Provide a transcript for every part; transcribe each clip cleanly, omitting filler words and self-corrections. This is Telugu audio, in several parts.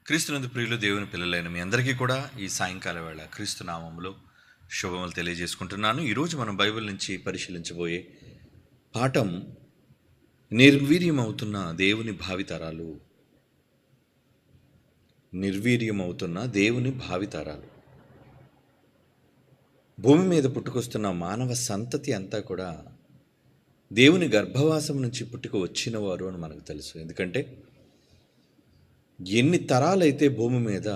క్రీస్తునందు ప్రియులు దేవుని పిల్లలైన మీ అందరికీ కూడా ఈ సాయంకాల వేళ క్రీస్తు నామములో శుభములు తెలియజేసుకుంటున్నాను. ఈరోజు మనం బైబిల్ నుంచి పరిశీలించబోయే పాఠం నిర్వీర్యమవుతున్న దేవుని భావితరాలు. నిర్వీర్యమవుతున్న దేవుని భావితరాలు. భూమి మీద పుట్టుకొస్తున్న మానవ సంతతి అంతా కూడా దేవుని గర్భవాసం నుంచి పుట్టుకు వచ్చిన వారు అని మనకు తెలుసు. ఎందుకంటే ఎన్ని తరాలైతే భూమి మీద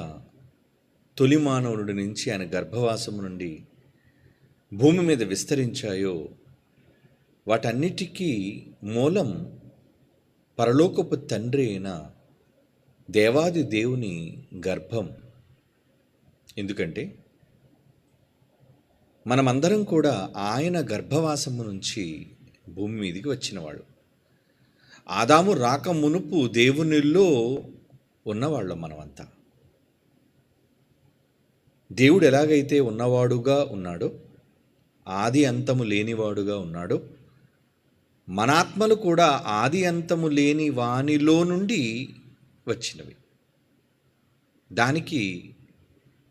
తొలి మానవుడి నుంచి ఆయన గర్భవాసం నుండి భూమి మీద విస్తరించాయో వాటన్నిటికీ మూలం పరలోకపు తండ్రి అయిన దేవాది దేవుని గర్భం. ఎందుకంటే మనమందరం కూడా ఆయన గర్భవాసము నుంచి భూమి మీదకి వచ్చినవాళ్ళు. ఆదాము రాక మునుపు దేవునిలో ఉన్నవాళ్ళం మనమంతా. దేవుడు ఎలాగైతే ఉన్నవాడుగా ఉన్నాడో, ఆది అంతము లేనివాడుగా ఉన్నాడో, మన ఆత్మలు కూడా ఆది అంతము లేని వానిలో నుండి వచ్చినవి. దానికి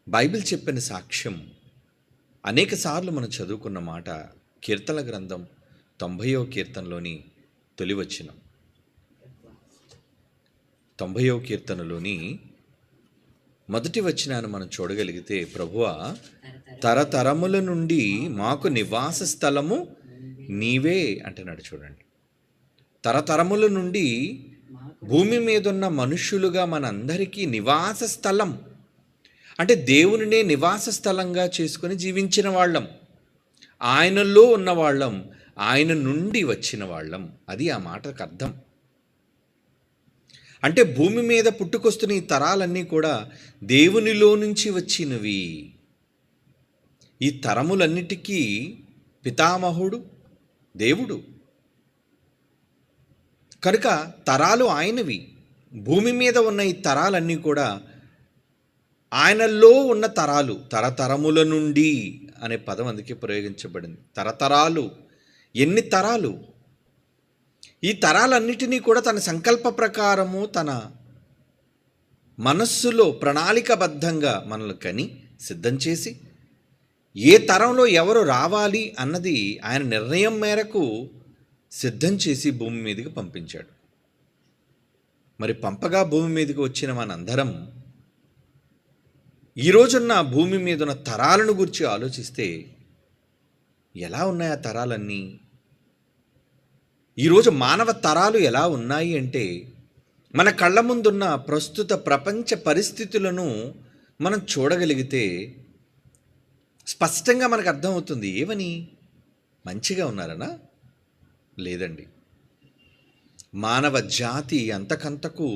బైబిల్ చెప్పిన సాక్ష్యం అనేక సార్లు మనం చదువుకున్న మాట కీర్తన గ్రంథం 90వ కీర్తనలోని తొలి వచనం. 90వ కీర్తనలోని మొదటి వచనాన్ని మనం చూడగలిగితే, ప్రభువా తరతరముల నుండి మాకు నివాస స్థలము నీవే అంటున్నాడు. చూడండి, తరతరముల నుండి భూమి మీద ఉన్న మనుష్యులుగా మనందరికీ నివాస స్థలం అంటే దేవునినే నివాస స్థలంగా చేసుకొని జీవించిన వాళ్ళం, ఆయనలో ఉన్నవాళ్ళం, ఆయన నుండి వచ్చిన వాళ్ళం. అది ఆ మాటకు అర్థం. అంటే భూమి మీద పుట్టుకొస్తున్న ఈ తరాలన్నీ కూడా దేవునిలో నుంచి వచ్చినవి. ఈ తరములన్నిటికీ పితామహుడు దేవుడు కనుక తరాలు ఆయనవి. భూమి మీద ఉన్న ఈ తరాలన్నీ కూడా ఆయనలో ఉన్న తరాలు. తరతరముల నుండి అనే పదం అందుకే ప్రయోగించబడింది. తరతరాలు. ఎన్ని తరాలు! ఈ తరాలన్నిటినీ కూడా తన సంకల్ప ప్రకారము తన మనస్సులో ప్రణాళికబద్ధంగా మనల్ని కని సిద్ధం చేసి ఏ తరంలో ఎవరు రావాలి అన్నది ఆయన నిర్ణయం మేరకు సిద్ధం చేసి భూమి మీదకి పంపించాడు. మరి పంపగా భూమి మీదకి వచ్చిన మనందరం ఈరోజున్న భూమి మీద ఉన్న తరాలను గురించి ఆలోచిస్తే ఎలా ఉన్నాయి ఆ తరాలన్నీ? ఈరోజు మానవ తరాలు ఎలా ఉన్నాయి అంటే, మన కళ్ళ ముందున్న ప్రస్తుత ప్రపంచ పరిస్థితులను మనం చూడగలిగితే స్పష్టంగా మనకు అర్థమవుతుంది. ఏమని? మంచిగా ఉన్నారనా? లేదండి. మానవ జాతి అంతకంతకు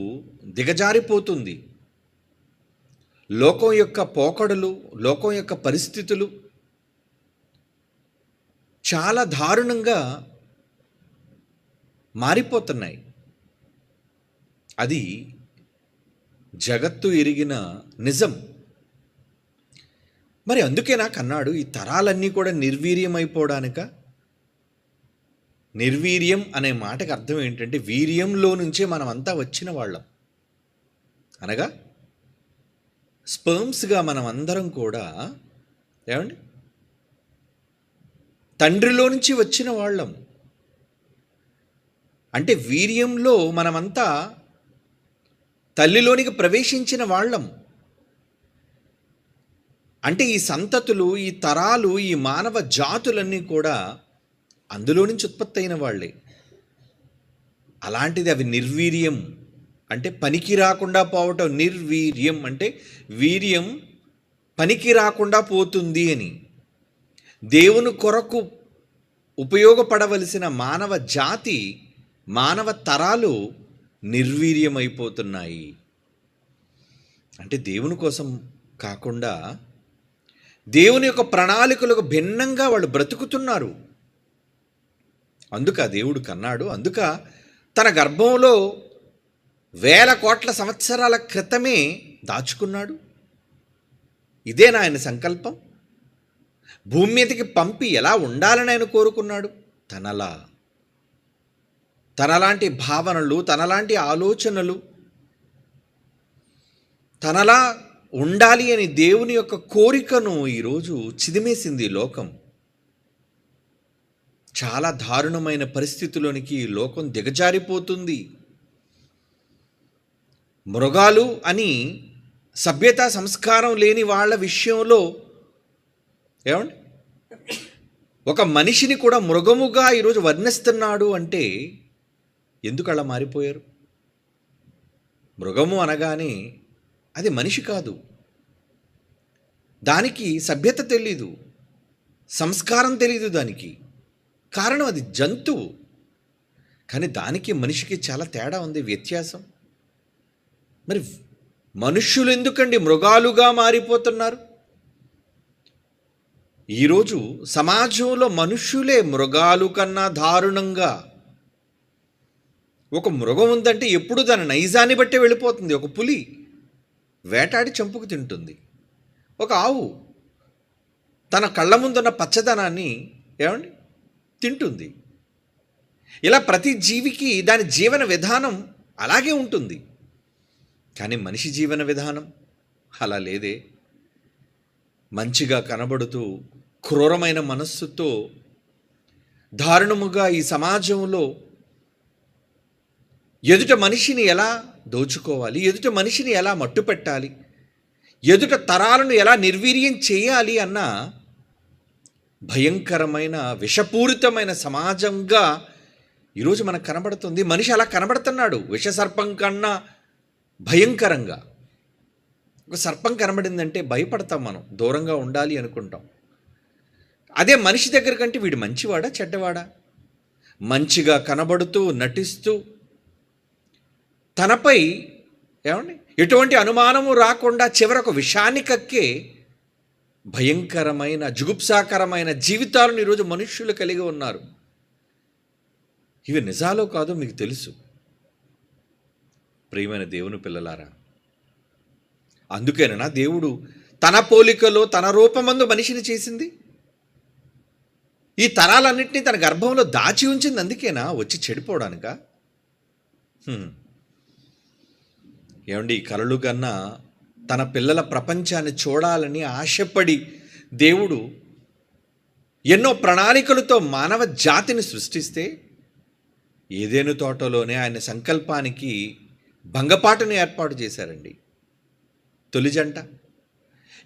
దిగజారిపోతుంది. లోకం యొక్క పోకడలు, లోకం యొక్క పరిస్థితులు చాలా దారుణంగా మారిపోతున్నాయి. అది జగత్తు ఎరిగిన నిజం. మరి అందుకే నాకు అన్నాడు, ఈ తరాలన్నీ కూడా నిర్వీర్యమైపోవడానిక? నిర్వీర్యం అనే మాటకు అర్థం ఏంటంటే, వీర్యంలో నుంచే మనమంతా వచ్చిన వాళ్ళం. అనగా స్పర్మ్స్గా మనం అందరం కూడా ఏమండి తండ్రిలో నుంచి వచ్చిన వాళ్ళం. అంటే వీర్యంలో మనమంతా తల్లిలోనికి ప్రవేశించిన వాళ్ళం. అంటే ఈ సంతతులు, ఈ తరాలు, ఈ మానవ జాతులన్నీ కూడా అందులో నుంచి ఉత్పత్తి అయిన వాళ్ళే. అలాంటిది అవి నిర్వీర్యం అంటే పనికి రాకుండా పోవటం. నిర్వీర్యం అంటే వీర్యం పనికి రాకుండా పోతుంది అని. దేవుని కొరకు ఉపయోగపడవలసిన మానవ జాతి, మానవ తరాలు నిర్వీర్యమైపోతున్నాయి. అంటే దేవుని కోసం కాకుండా దేవుని యొక్క ప్రణాళికలకు భిన్నంగా వాళ్ళు బ్రతుకుతున్నారు. అందుక దేవుడు కన్నాడు. అందుక తన గర్భంలో 1000 కోట్ల సంవత్సరాల క్రితమే దాచుకున్నాడు. ఇదేనా ఆయన సంకల్పం? భూమి మీదకి పంపి ఎలా ఉండాలని ఆయన కోరుకున్నాడు? తనలాంటి భావనలు, తనలాంటి ఆలోచనలు, తనలా ఉండాలి అని దేవుని యొక్క కోరికను ఈరోజు చిదిమేసింది ఈ లోకం. చాలా దారుణమైన పరిస్థితిలోనికి ఈ లోకం దిగజారిపోతుంది. మృగాలు అని సభ్యత సంస్కారం లేని వాళ్ళ విషయంలో ఏమండి ఒక మనిషిని కూడా మృగముగా ఈరోజు వర్ణిస్తున్నాడు అంటే ఎందుకు అలా మారిపోయారు? మృగము అనగానే అది మనిషి కాదు, దానికి సభ్యత తెలీదు, సంస్కారం తెలీదు, దానికి కారణం అది జంతువు. కానీ దానికి మనిషికి చాలా తేడా ఉంది, వ్యత్యాసం. మరి మనుష్యులు ఎందుకండి మృగాలుగా మారిపోతున్నారు? ఈరోజు సమాజంలో మనుష్యులే మృగాలు కన్నా దారుణంగా. ఒక మృగం ఉందంటే ఎప్పుడు దాని నైజాన్ని బట్టే వెళ్ళిపోతుంది. ఒక పులి వేటాడి చంపుకు తింటుంది, ఒక ఆవు తన కళ్ళ ముందున్న పచ్చదనాన్ని ఏమండి తింటుంది. ఇలా ప్రతి జీవికి దాని జీవన విధానం అలాగే ఉంటుంది. కానీ మనిషి జీవన విధానం అలా లేదే. మంచిగా కనబడుతూ క్రూరమైన మనస్సుతో దారుణముగా ఈ సమాజంలో ఎదుట మనిషిని ఎలా దోచుకోవాలి, ఎదుట మనిషిని ఎలా మట్టు పెట్టాలి, ఎదుట తరాలను ఎలా నిర్వీర్యం చేయాలి అన్న భయంకరమైన విషపూరితమైన సమాజంగా ఈరోజు మనకు కనబడుతుంది. మనిషి అలా కనబడుతున్నాడు, విషసర్పం కన్నా భయంకరంగా. ఒక సర్పం కనబడిందంటే భయపడతాం, మనం దూరంగా ఉండాలి అనుకుంటాం. అదే మనిషి దగ్గర కంటే వీడు మంచివాడా చెడ్డవాడా? మంచిగా కనబడుతూ నటిస్తూ తనపై ఏమండి ఎటువంటి అనుమానము రాకుండా చివరకు విషాన్ని కక్కే భయంకరమైన జుగుప్సాకరమైన జీవితాలను ఈరోజు మనుష్యులు కలిగి ఉన్నారు. ఇవి నిజాలో కాదో మీకు తెలుసు ప్రియమైన దేవుని పిల్లలారా. అందుకేనా దేవుడు తన పోలికలో తన రూపమందు మనిషిని చేసింది? ఈ తరాలన్నింటినీ తన గర్భంలో దాచి ఉంచింది అందుకేనా? వచ్చి చెడిపోవడానిక? ఏమండి, కలలు కన్నా తన పిల్లల ప్రపంచాన్ని చూడాలని ఆశపడి దేవుడు ఎన్నో ప్రణాళికలతో మానవ జాతిని సృష్టిస్తే ఏదేను తోటలోనే ఆయన సంకల్పానికి భంగపాటును ఏర్పాటు చేశారండి తొలి జంట.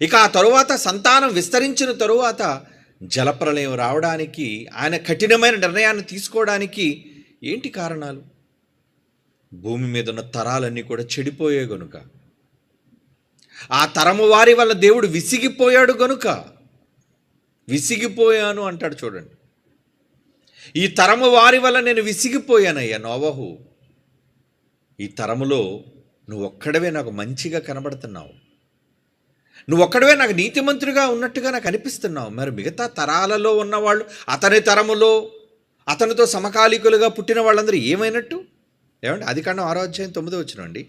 ఇక ఆ తరువాత సంతానం విస్తరించిన తరువాత జలప్రలయం రావడానికి, ఆయన కఠినమైన నిర్ణయాన్ని తీసుకోవడానికి ఏంటి కారణాలు? భూమి మీద ఉన్న తరాలన్నీ కూడా చెడిపోయాయి గనుక, ఆ తరము వారి వల్ల దేవుడు విసిగిపోయాడు గనుక, విసిగిపోయాను అంటాడు చూడండి. ఈ తరము వారి వల్ల నేను విసిగిపోయానయ్యా నోవహు. ఈ తరములో నువ్వు ఒక్కడవే నాకు మంచిగా కనబడుతున్నావు, నువ్వు ఒక్కడవే నాకు నీతిమంతుడిగా ఉన్నట్టుగా నాకు అనిపిస్తున్నావు. మరి మిగతా తరాలలో ఉన్నవాళ్ళు, అతని తరములో అతనితో సమకాలీకులుగా పుట్టిన వాళ్ళందరూ ఏమైనట్టు? ఏమండి, ఆదికాండం 6వ అధ్యాయం 9వ వచనం అండి.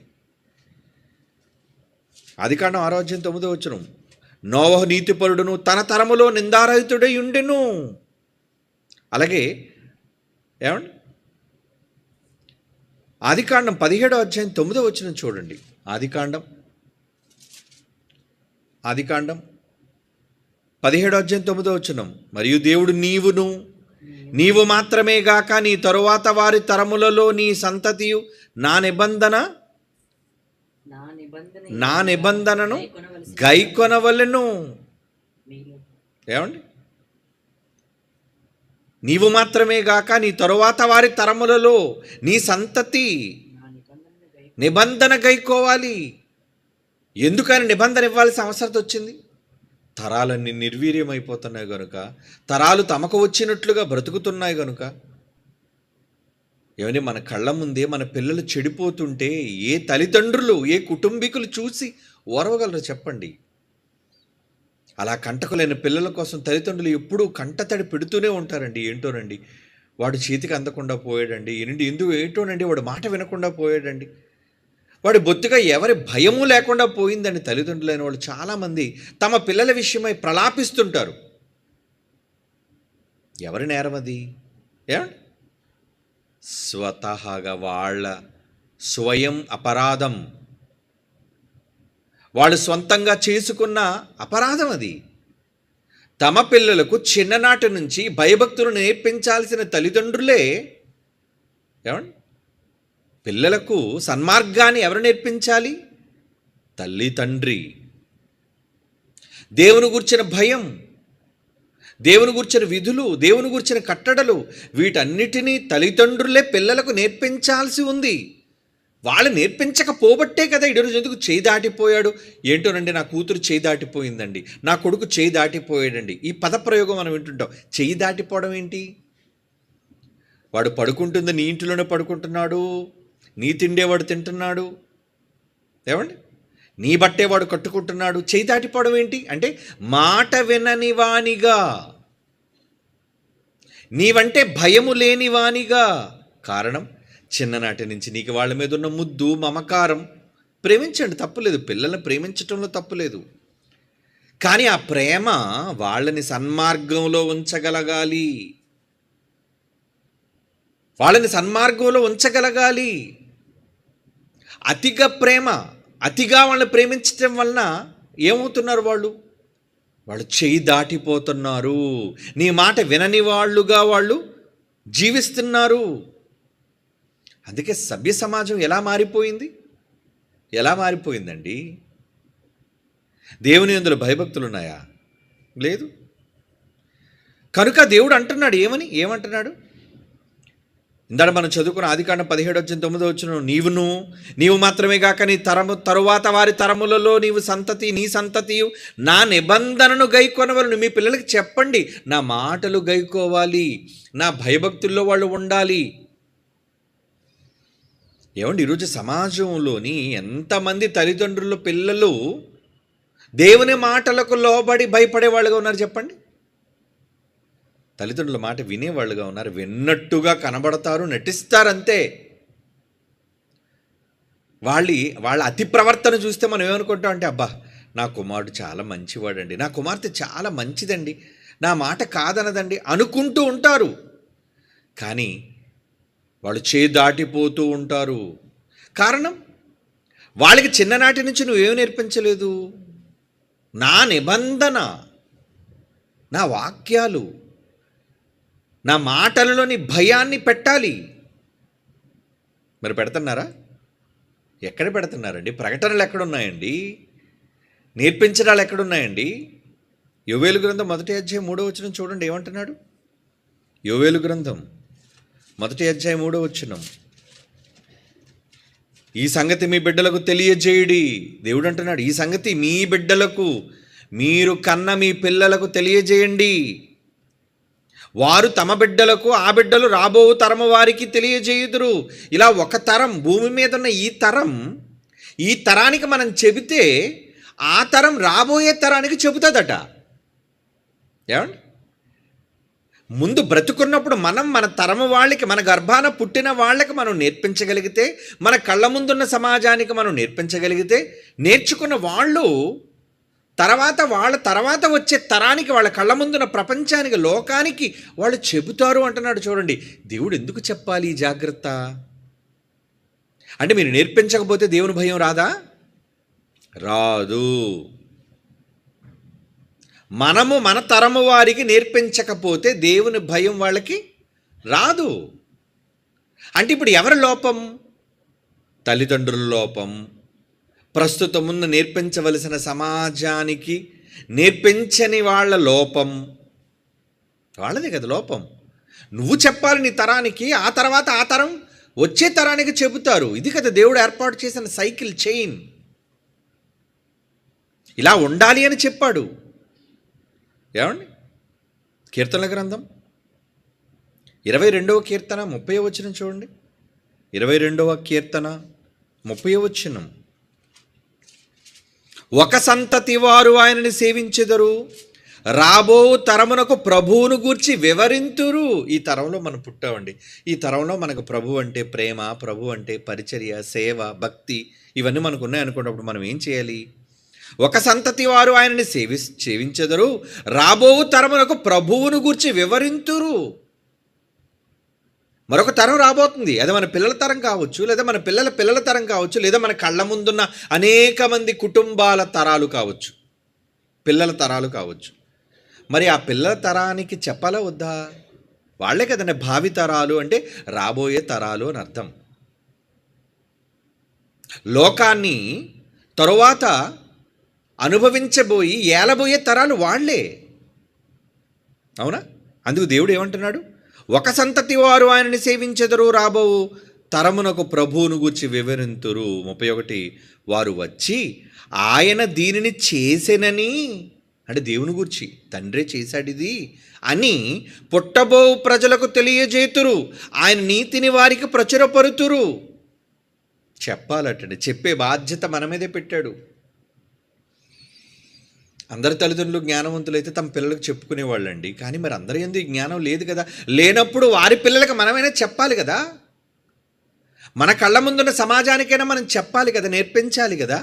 ఆదికాండం 6వ అధ్యాయం 9వ వచనం. నోవహు నీతిపరుడును తన తరములో నిందారహితుడై ఉండెను. అలాగే ఏమండి ఆదికాండం 17వ అధ్యాయం 9వ వచనం చూడండి. ఆదికాండం 17వ అధ్యాయం 9వ వచనం. మరియు దేవుడు నీవు మాత్రమే గాక నీ తరువాత వారి తరములలో నీ సంతతియు నా నిబంధనను గైకొనవలెను. ఏమండి, నీవు మాత్రమే గాక నీ తరువాత వారి తరములలో నీ సంతతి నిబంధన గైకోవాలి. ఎందుకని నిబంధన ఇవ్వాల్సిన అవసరం వచ్చింది? తరాలన్నీ నిర్వీర్యమైపోతున్నాయి కనుక, తరాలు తమకు వచ్చినట్లుగా బ్రతుకుతున్నాయి కనుక. ఏమని మన కళ్ళ ముందే మన పిల్లలు చెడిపోతుంటే ఏ తల్లిదండ్రులు, ఏ కుటుంబీకులు చూసి ఓర్వగలరు చెప్పండి? అలా కంటకులైన పిల్లల కోసం తల్లిదండ్రులు ఎప్పుడూ కంటతడి పెడుతూనే ఉంటారండి. ఏంటోనండి, వాడు చేతికి అందకుండా పోయాడండి, ఏంటోనండి వాడు మాట వినకుండా పోయాడండి, వాడి బొత్తుగా ఎవరి భయము లేకుండా పోయిందని తల్లిదండ్రులైన వాళ్ళు చాలామంది తమ పిల్లల విషయమై ప్రలాపిస్తుంటారు. ఎవరి నేరం అది? ఏమండి, స్వతహాగా వాళ్ళ స్వయం అపరాధం. వాళ్ళు సొంతంగా చేసుకున్న అపరాధం అది. తమ పిల్లలకు చిన్ననాటి నుంచి భయభక్తులు నేర్పించాల్సిన తల్లిదండ్రులే ఏమండి పిల్లలకు సన్మార్గాన్ని ఎవరు నేర్పించాలి? తల్లి తండ్రి. దేవుని గురించిన భయం, దేవుని గురించిన విధులు, దేవుని గురించిన కట్టడలు, వీటన్నిటినీ తల్లిదండ్రులే పిల్లలకు నేర్పించాల్సి ఉంది. వాళ్ళు నేర్పించకపోబట్టే కదా ఈరోజు ఎందుకు చేయి దాటిపోయాడు. ఏంటోనండి, నా కూతురు చేయి దాటిపోయిందండి, నా కొడుకు చేయి దాటిపోయాడండి. ఈ పదప్రయోగం మనం వింటుంటాం. చేయి దాటిపోవడం ఏంటి? వాడు పడుకుంటుంది నీ ఇంటిలోనే పడుకుంటున్నాడు, నీ తిండే వాడు తింటున్నాడు, ఏమండి నీ బట్టే వాడు కట్టుకుంటున్నాడు. చేయి దాటిపోవడం ఏంటి అంటే మాట వినని వానిగా, నీవంటే భయము లేని వానిగా. కారణం, చిన్ననాటి నుంచి నీకు వాళ్ళ మీద ఉన్న ముద్దు మమకారం. ప్రేమించండి, తప్పులేదు, పిల్లల్ని ప్రేమించటంలో తప్పులేదు. కానీ ఆ ప్రేమ వాళ్ళని సన్మార్గంలో ఉంచగలగాలి, వాళ్ళని సన్మార్గంలో ఉంచగలగాలి. అతిగా ప్రేమ, అతిగా వాళ్ళని ప్రేమించటం వలన ఏమవుతున్నారు వాళ్ళు చేయి దాటిపోతున్నారు. నీ మాట వినని వాళ్ళుగా వాళ్ళు జీవిస్తున్నారు. అందుకే సభ్య సమాజం ఎలా మారిపోయిందండి? దేవుని యందు భయభక్తులు ఉన్నాయా? లేదు. కనుక దేవుడు అంటున్నాడు, ఏమంటున్నాడు? ఇందాక మనం చదువుకున్న ఆదికాండం 17:9 నీవు మాత్రమే కాక నీ తరువాత వారి తరములలో నీ సంతతియు నా నిబంధనను గైకొనవలను. మీ పిల్లలకి చెప్పండి, నా మాటలు గైకోవాలి, నా భయభక్తుల్లో వాళ్ళు ఉండాలి. ఏమండి, ఈరోజు సమాజంలోని ఎంతమంది తల్లిదండ్రులు పిల్లలు దేవుని మాటలకు లోబడి భయపడే వాళ్ళుగా ఉన్నారు చెప్పండి? తల్లిదండ్రుల మాట వినేవాళ్ళుగా ఉన్నారు, విన్నట్టుగా కనబడతారు, నటిస్తారంతే. వాళ్ళ అతి ప్రవర్తన చూస్తే మనం ఏమనుకుంటాం అంటే, అబ్బా నా కుమారుడు చాలా మంచివాడండి, నా కుమార్తె చాలా మంచిదండి, నా మాట కాదనదండి అనుకుంటూ ఉంటారు. కానీ వాళ్ళు చేయి దాటిపోతూ ఉంటారు. కారణం, వాళ్ళకి చిన్ననాటి నుంచి నువ్వేమి నేర్పించలేదు. నా నిబంధన, నా వాక్యాలు, నా మాటలలోని భయాన్ని పెట్టాలి. మరి పెడుతున్నారా? ఎక్కడ పెడుతున్నారండి? ప్రకటనలు ఎక్కడున్నాయండి? నేర్పించడాలు ఎక్కడున్నాయండి? యోవేలు గ్రంథం 1:3 చూడండి, ఏమంటున్నాడు? యోవేలు గ్రంథం 1:3 ఈ సంగతి మీ బిడ్డలకు తెలియజేయుడి. దేవుడు అంటున్నాడు, ఈ సంగతి మీ బిడ్డలకు, మీరు కన్న మీ పిల్లలకు తెలియజేయండి. వారు తమ బిడ్డలకు, ఆ బిడ్డలు రాబో తరము వారికి తెలియజేయుదురు. ఇలా ఒక తరం, భూమి మీద ఉన్న ఈ తరానికి మనం చెబితే ఆ తరం రాబోయే తరానికి చెబుతుందట. ఏమండి, ముందు బ్రతుకున్నప్పుడు మనం మన తరము వాళ్ళకి, మన గర్భాన పుట్టిన వాళ్ళకి మనం నేర్పించగలిగితే, మన కళ్ళ ముందున్న సమాజానికి మనం నేర్పించగలిగితే, నేర్చుకున్న వాళ్ళు వాళ్ళ తర్వాత వచ్చే తరానికి, వాళ్ళ కళ్ళ ముందున్న ప్రపంచానికి, లోకానికి వాళ్ళు చెబుతారు అంటున్నాడు. చూడండి, దేవుడు ఎందుకు చెప్పాలి ఈ జాగ్రత్త అంటే, మీరు నేర్పించకపోతే దేవుని భయం రాదు. మనము మన తరము వారికి నేర్పించకపోతే దేవుని భయం వాళ్ళకి రాదు. అంటే ఇప్పుడు ఎవరి లోపం? తల్లిదండ్రుల లోపం. ప్రస్తుతం ఉన్న నేర్పించవలసిన సమాజానికి నేర్పించని వాళ్ళ లోపం. వాళ్ళదే కదా లోపం. నువ్వు చెప్పాలి నీ తరానికి, ఆ తర్వాత ఆ తరం వచ్చే తరానికి చెబుతారు. ఇది కదా దేవుడు ఏర్పాటు చేసిన సైకిల్, చైన్. ఇలా ఉండాలి అని చెప్పాడు. ఏమండి, కీర్తనల గ్రంథం 22వ కీర్తన 30వ చూడండి. 22వ కీర్తన 30వ ఒక సంతతి వారు ఆయనని సేవించెదరు, రాబో తరమునకు ప్రభువును గూర్చి వివరింతురు. ఈ తరంలో మనం పుట్టామండి. ఈ తరంలో మనకు ప్రభు అంటే ప్రేమ, ప్రభు అంటే పరిచర్య, సేవ, భక్తి, ఇవన్నీ మనకు ఉన్నాయనుకున్నప్పుడు మనం ఏం చేయాలి? ఒక సంతతి వారు ఆయనని సేవించెదరు, రాబో తరమునకు ప్రభువును గూర్చి వివరింతురు. మరొక తరం రాబోతుంది. అది మన పిల్లల తరం కావచ్చు, లేదా మన పిల్లల పిల్లల తరం కావచ్చు, లేదా మన కళ్ళ ముందున్న అనేక మంది కుటుంబాల తరాలు కావచ్చు, పిల్లల తరాలు కావచ్చు. మరి ఆ పిల్లల తరానికి చెప్పాలా వద్దా? వాళ్ళే కదండి భావి తరాలు, అంటే రాబోయే తరాలు అని అర్థం. లోకాన్ని తరువాత అనుభవించబోయి ఏలబోయే తరాలు వాళ్ళే. అవునా? అందుకు దేవుడు ఏమంటున్నాడు? ఒక సంతతి వారు ఆయనని సేవించెదరు, రాబో తరమునకు ప్రభువును గూర్చి వివరింతురు. 31 వారు వచ్చి ఆయన దీనిని చేసెనని, అంటే దేవుని గూర్చి తండ్రే చేశాడు ఇది అని పుట్టబో ప్రజలకు తెలియజేతురు, ఆయన నీతిని వారికి ప్రచురపరుతురు. చెప్పాలటండి, చెప్పే బాధ్యత మన మీదే పెట్టాడు. అందరి తల్లిదండ్రులు జ్ఞానవంతులైతే తమ పిల్లలకు చెప్పుకునేవాళ్ళండి. కానీ మరి అందరి యందు ఈ జ్ఞానం లేదు కదా. లేనప్పుడు వారి పిల్లలకు మనమైనా చెప్పాలి కదా. మన కళ్ళ ముందున్న సమాజానికైనా మనం చెప్పాలి కదా, నేర్పించాలి కదా.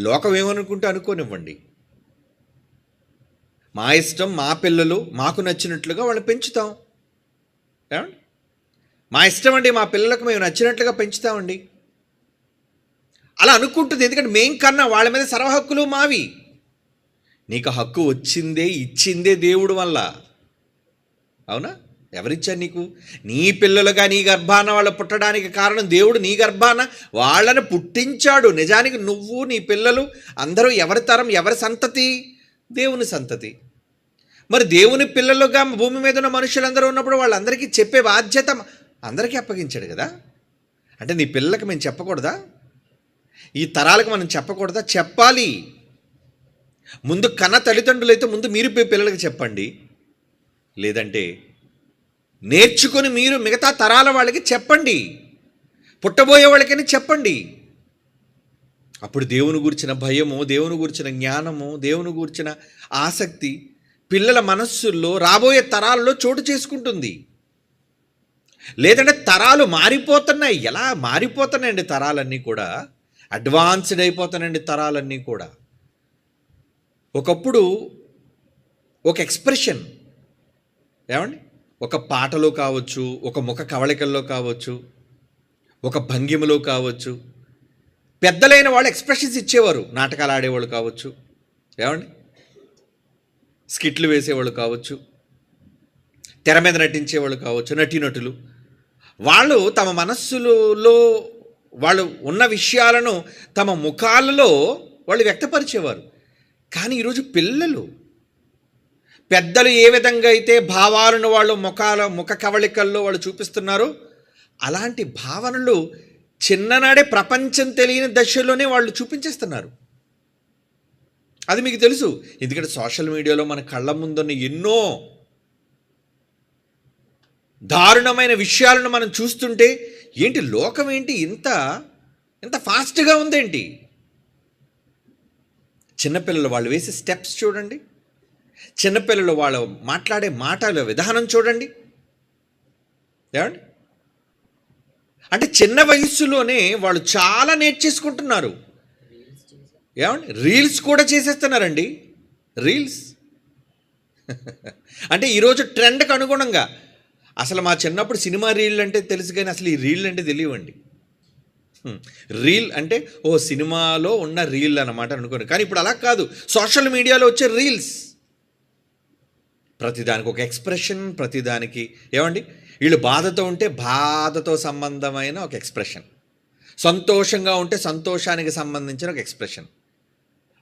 లోకం ఏమనుకుంటే అనుకోనివ్వండి, మా ఇష్టం, మా పిల్లలు మాకు నచ్చినట్లుగా వాళ్ళు పెంచుతాం. ఏమండి, మా ఇష్టం అండి, మా పిల్లలకు మేము నచ్చినట్లుగా పెంచుతామండి అలా అనుకుంటుంది. ఎందుకంటే మేం కన్నా వాళ్ళ మీద సర్వ హక్కులు మావి. నీకు హక్కు వచ్చిందే, ఇచ్చిందే దేవుడు వల్ల. అవునా? ఎవరిచ్చారు నీకు? నీ పిల్లలుగా నీ గర్భాన వాళ్ళు పుట్టడానికి కారణం దేవుడు. నీ గర్భాన వాళ్ళని పుట్టించాడు. నిజానికి నువ్వు, నీ పిల్లలు అందరూ ఎవరి తరం, ఎవరి సంతతి? దేవుని సంతతి. మరి దేవుని పిల్లలుగా భూమి మీద ఉన్న మనుషులందరూ ఉన్నప్పుడు వాళ్ళందరికీ చెప్పే బాధ్యత అందరికీ అప్పగించాడు కదా. అంటే నీ పిల్లలకు మేము చెప్పకూడదా? ఈ తరాలకు మనం చెప్పకూడదా? చెప్పాలి. ముందు కన్న తల్లిదండ్రులు అయితే ముందు మీరు పిల్లలకి చెప్పండి. లేదంటే నేర్చుకొని మీరు మిగతా తరాల వాళ్ళకి చెప్పండి, పుట్టబోయే వాళ్ళకని చెప్పండి. అప్పుడు దేవుని గురించిన భయము, దేవుని గురించిన జ్ఞానము, దేవుని గురించిన ఆసక్తి పిల్లల మనస్సుల్లో రాబోయే తరాల్లో చోటు చేసుకుంటుంది. లేదంటే తరాలు మారిపోతున్నాయి. ఎలా మారిపోతున్నాయండి తరాలన్నీ కూడా? అడ్వాన్స్డ్ అయిపోతున్నాయండి తరాలన్నీ కూడా. ఒకప్పుడు ఒక ఎక్స్ప్రెషన్, ఏమండి, ఒక పాటలో కావచ్చు, ఒక ముఖ కవళికల్లో కావచ్చు, ఒక భంగిమలో కావచ్చు, పెద్దలైన వాళ్ళు ఎక్స్ప్రెషన్స్ ఇచ్చేవారు. నాటకాలు ఆడేవాళ్ళు కావచ్చు, ఏమండి, స్కిట్లు వేసేవాళ్ళు కావచ్చు, తెర మీద నటించేవాళ్ళు కావచ్చు, నటీనటులు. వాళ్ళు తమ మనస్సులో వాళ్ళు ఉన్న విషయాలను తమ ముఖాలలో వాళ్ళు వ్యక్తపరిచేవారు. కానీ ఈరోజు పిల్లలు, పెద్దలు ఏ విధంగా అయితే భావాలను వాళ్ళు ముఖ కవళికల్లో వాళ్ళు చూపిస్తున్నారో అలాంటి భావనలు చిన్ననాడే ప్రపంచం తెలియని దశలోనే వాళ్ళు చూపించేస్తున్నారు. అది మీకు తెలుసు. ఎందుకంటే సోషల్ మీడియాలో మన కళ్ళ ముందున్న ఎన్నో దారుణమైన విషయాలను మనం చూస్తుంటే ఏంటి లోకం ఏంటి ఇంత ఫాస్ట్గా ఉందేంటి? చిన్నపిల్లలు వాళ్ళు వేసే స్టెప్స్ చూడండి, చిన్నపిల్లలు వాళ్ళు మాట్లాడే మాటల విధానం చూడండి. ఏమండి, అంటే చిన్న వయస్సులోనే వాళ్ళు చాలా నేర్చేసుకుంటున్నారు. ఏమండి, రీల్స్ కూడా చేసేస్తున్నారండి. రీల్స్ అంటే ఈరోజు ట్రెండ్కి అనుగుణంగా. అసలు మా చిన్నప్పుడు సినిమా రీల్ అంటే తెలుసు, కానీ అసలు ఈ రీల్ అంటే తెలియవండి. రీల్ అంటే ఓ సినిమాలో ఉన్న రీల్ అన్నమాట అనుకోండి. కానీ ఇప్పుడు అలా కాదు. సోషల్ మీడియాలో వచ్చే రీల్స్ ప్రతిదానికి ఒక ఎక్స్ప్రెషన్, ప్రతిదానికి ఏమండి, వీళ్ళు బాధతో ఉంటే బాధతో సంబంధమైన ఒక ఎక్స్ప్రెషన్, సంతోషంగా ఉంటే సంతోషానికి సంబంధించిన ఒక ఎక్స్ప్రెషన్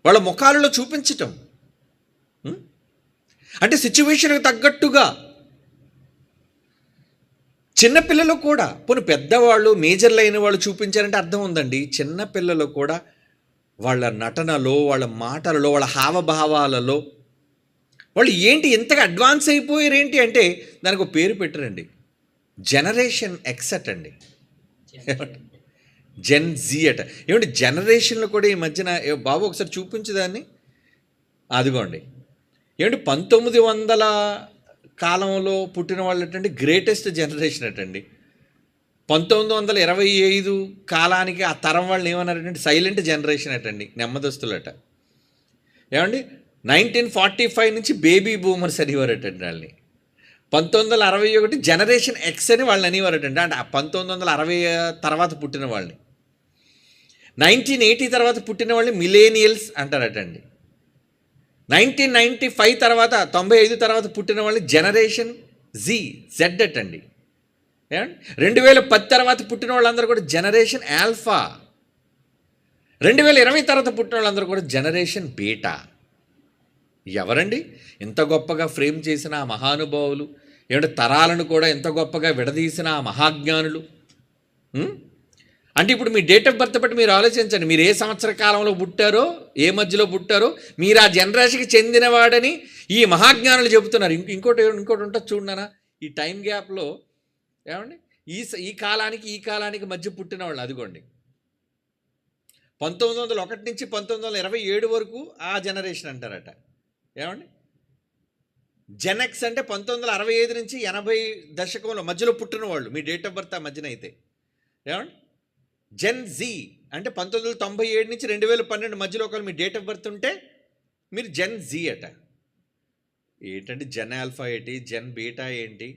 వాళ్ళ ముఖాలలో చూపించటం. అంటే సిచ్యువేషన్కి తగ్గట్టుగా. చిన్నపిల్లలు కూడా, పోనీ పెద్దవాళ్ళు మేజర్లు అయిన వాళ్ళు చూపించారంటే అర్థం ఉందండి. చిన్నపిల్లలు కూడా వాళ్ళ నటనలో, వాళ్ళ మాటలలో, వాళ్ళ హావభావాలలో వాళ్ళు ఏంటి ఎంతగా అడ్వాన్స్ అయిపోయారు ఏంటి అంటే దానికి ఒక పేరు పెట్టారండి, జనరేషన్ ఎక్స్ అట్ అండి, జెన్ జీ అట. ఏమంటే జనరేషన్లో కూడా ఈ మధ్యన బాబు ఒకసారి చూపించేదాన్ని, అదిగోండి. ఏమంటే 1900 కాలంలో పుట్టిన వాళ్ళు అటండి గ్రేటెస్ట్ జనరేషన్ అటండి. 1925 కాలానికి ఆ తరం వాళ్ళు ఏమన్నారంటే సైలెంట్ జనరేషన్ అటండి, నెమ్మదస్తులట. ఏమండి 1945 నుంచి బేబీ బూమర్స్ అనేవారటండి వాళ్ళని. 1961 జనరేషన్ ఎక్స్ అని వాళ్ళని అనేవారటండి. అంటే 1960 తర్వాత పుట్టిన వాళ్ళని. 1980 తర్వాత పుట్టిన వాళ్ళని మిలేనియల్స్ అంటారటండి. 1995 తర్వాత 95 తర్వాత పుట్టిన వాళ్ళని జనరేషన్ జెడ్ అటండి. 2010 తర్వాత పుట్టిన వాళ్ళందరూ కూడా జనరేషన్ ఆల్ఫా. 2020 తర్వాత పుట్టిన వాళ్ళందరూ కూడా జనరేషన్ బీటా. ఎవరండి ఇంత గొప్పగా ఫ్రేమ్ చేసిన ఆ మహానుభావులు? తరాలను కూడా ఎంత గొప్పగా విడదీసిన ఆ మహాజ్ఞానులు? అంటే ఇప్పుడు మీ డేట్ ఆఫ్ బర్త్ బట్టి మీరు ఆలోచించండి. మీరు ఏ సంవత్సర కాలంలో పుట్టారో, ఏ మధ్యలో పుట్టారో, మీరు ఆ జనరేషన్కి చెందినవాడని ఈ మహాజ్ఞానులు చెబుతున్నారు. ఇంకోటి ఉంటుంది చూడనా, ఈ టైం గ్యాప్లో ఈ కాలానికి మధ్య పుట్టిన వాళ్ళు అదిగోండి 1901 నుంచి 1927 వరకు ఆ జనరేషన్ అంటారట. జెన్ఎక్స్ అంటే 1965 నుంచి 80 దశకంలో మధ్యలో పుట్టిన వాళ్ళు, మీ డేట్ ఆఫ్ బర్త్ ఆ మధ్యన అయితే. జెన్ జీ అంటే 1997 నుంచి 2012 మధ్యలో ఒకవేళ మీ డేట్ ఆఫ్ బర్త్ ఉంటే మీరు జెన్ జీ అట. ఏంటంటే జెన్ ఆల్ఫా ఏంటి, జెన్ బీటా ఏంటి?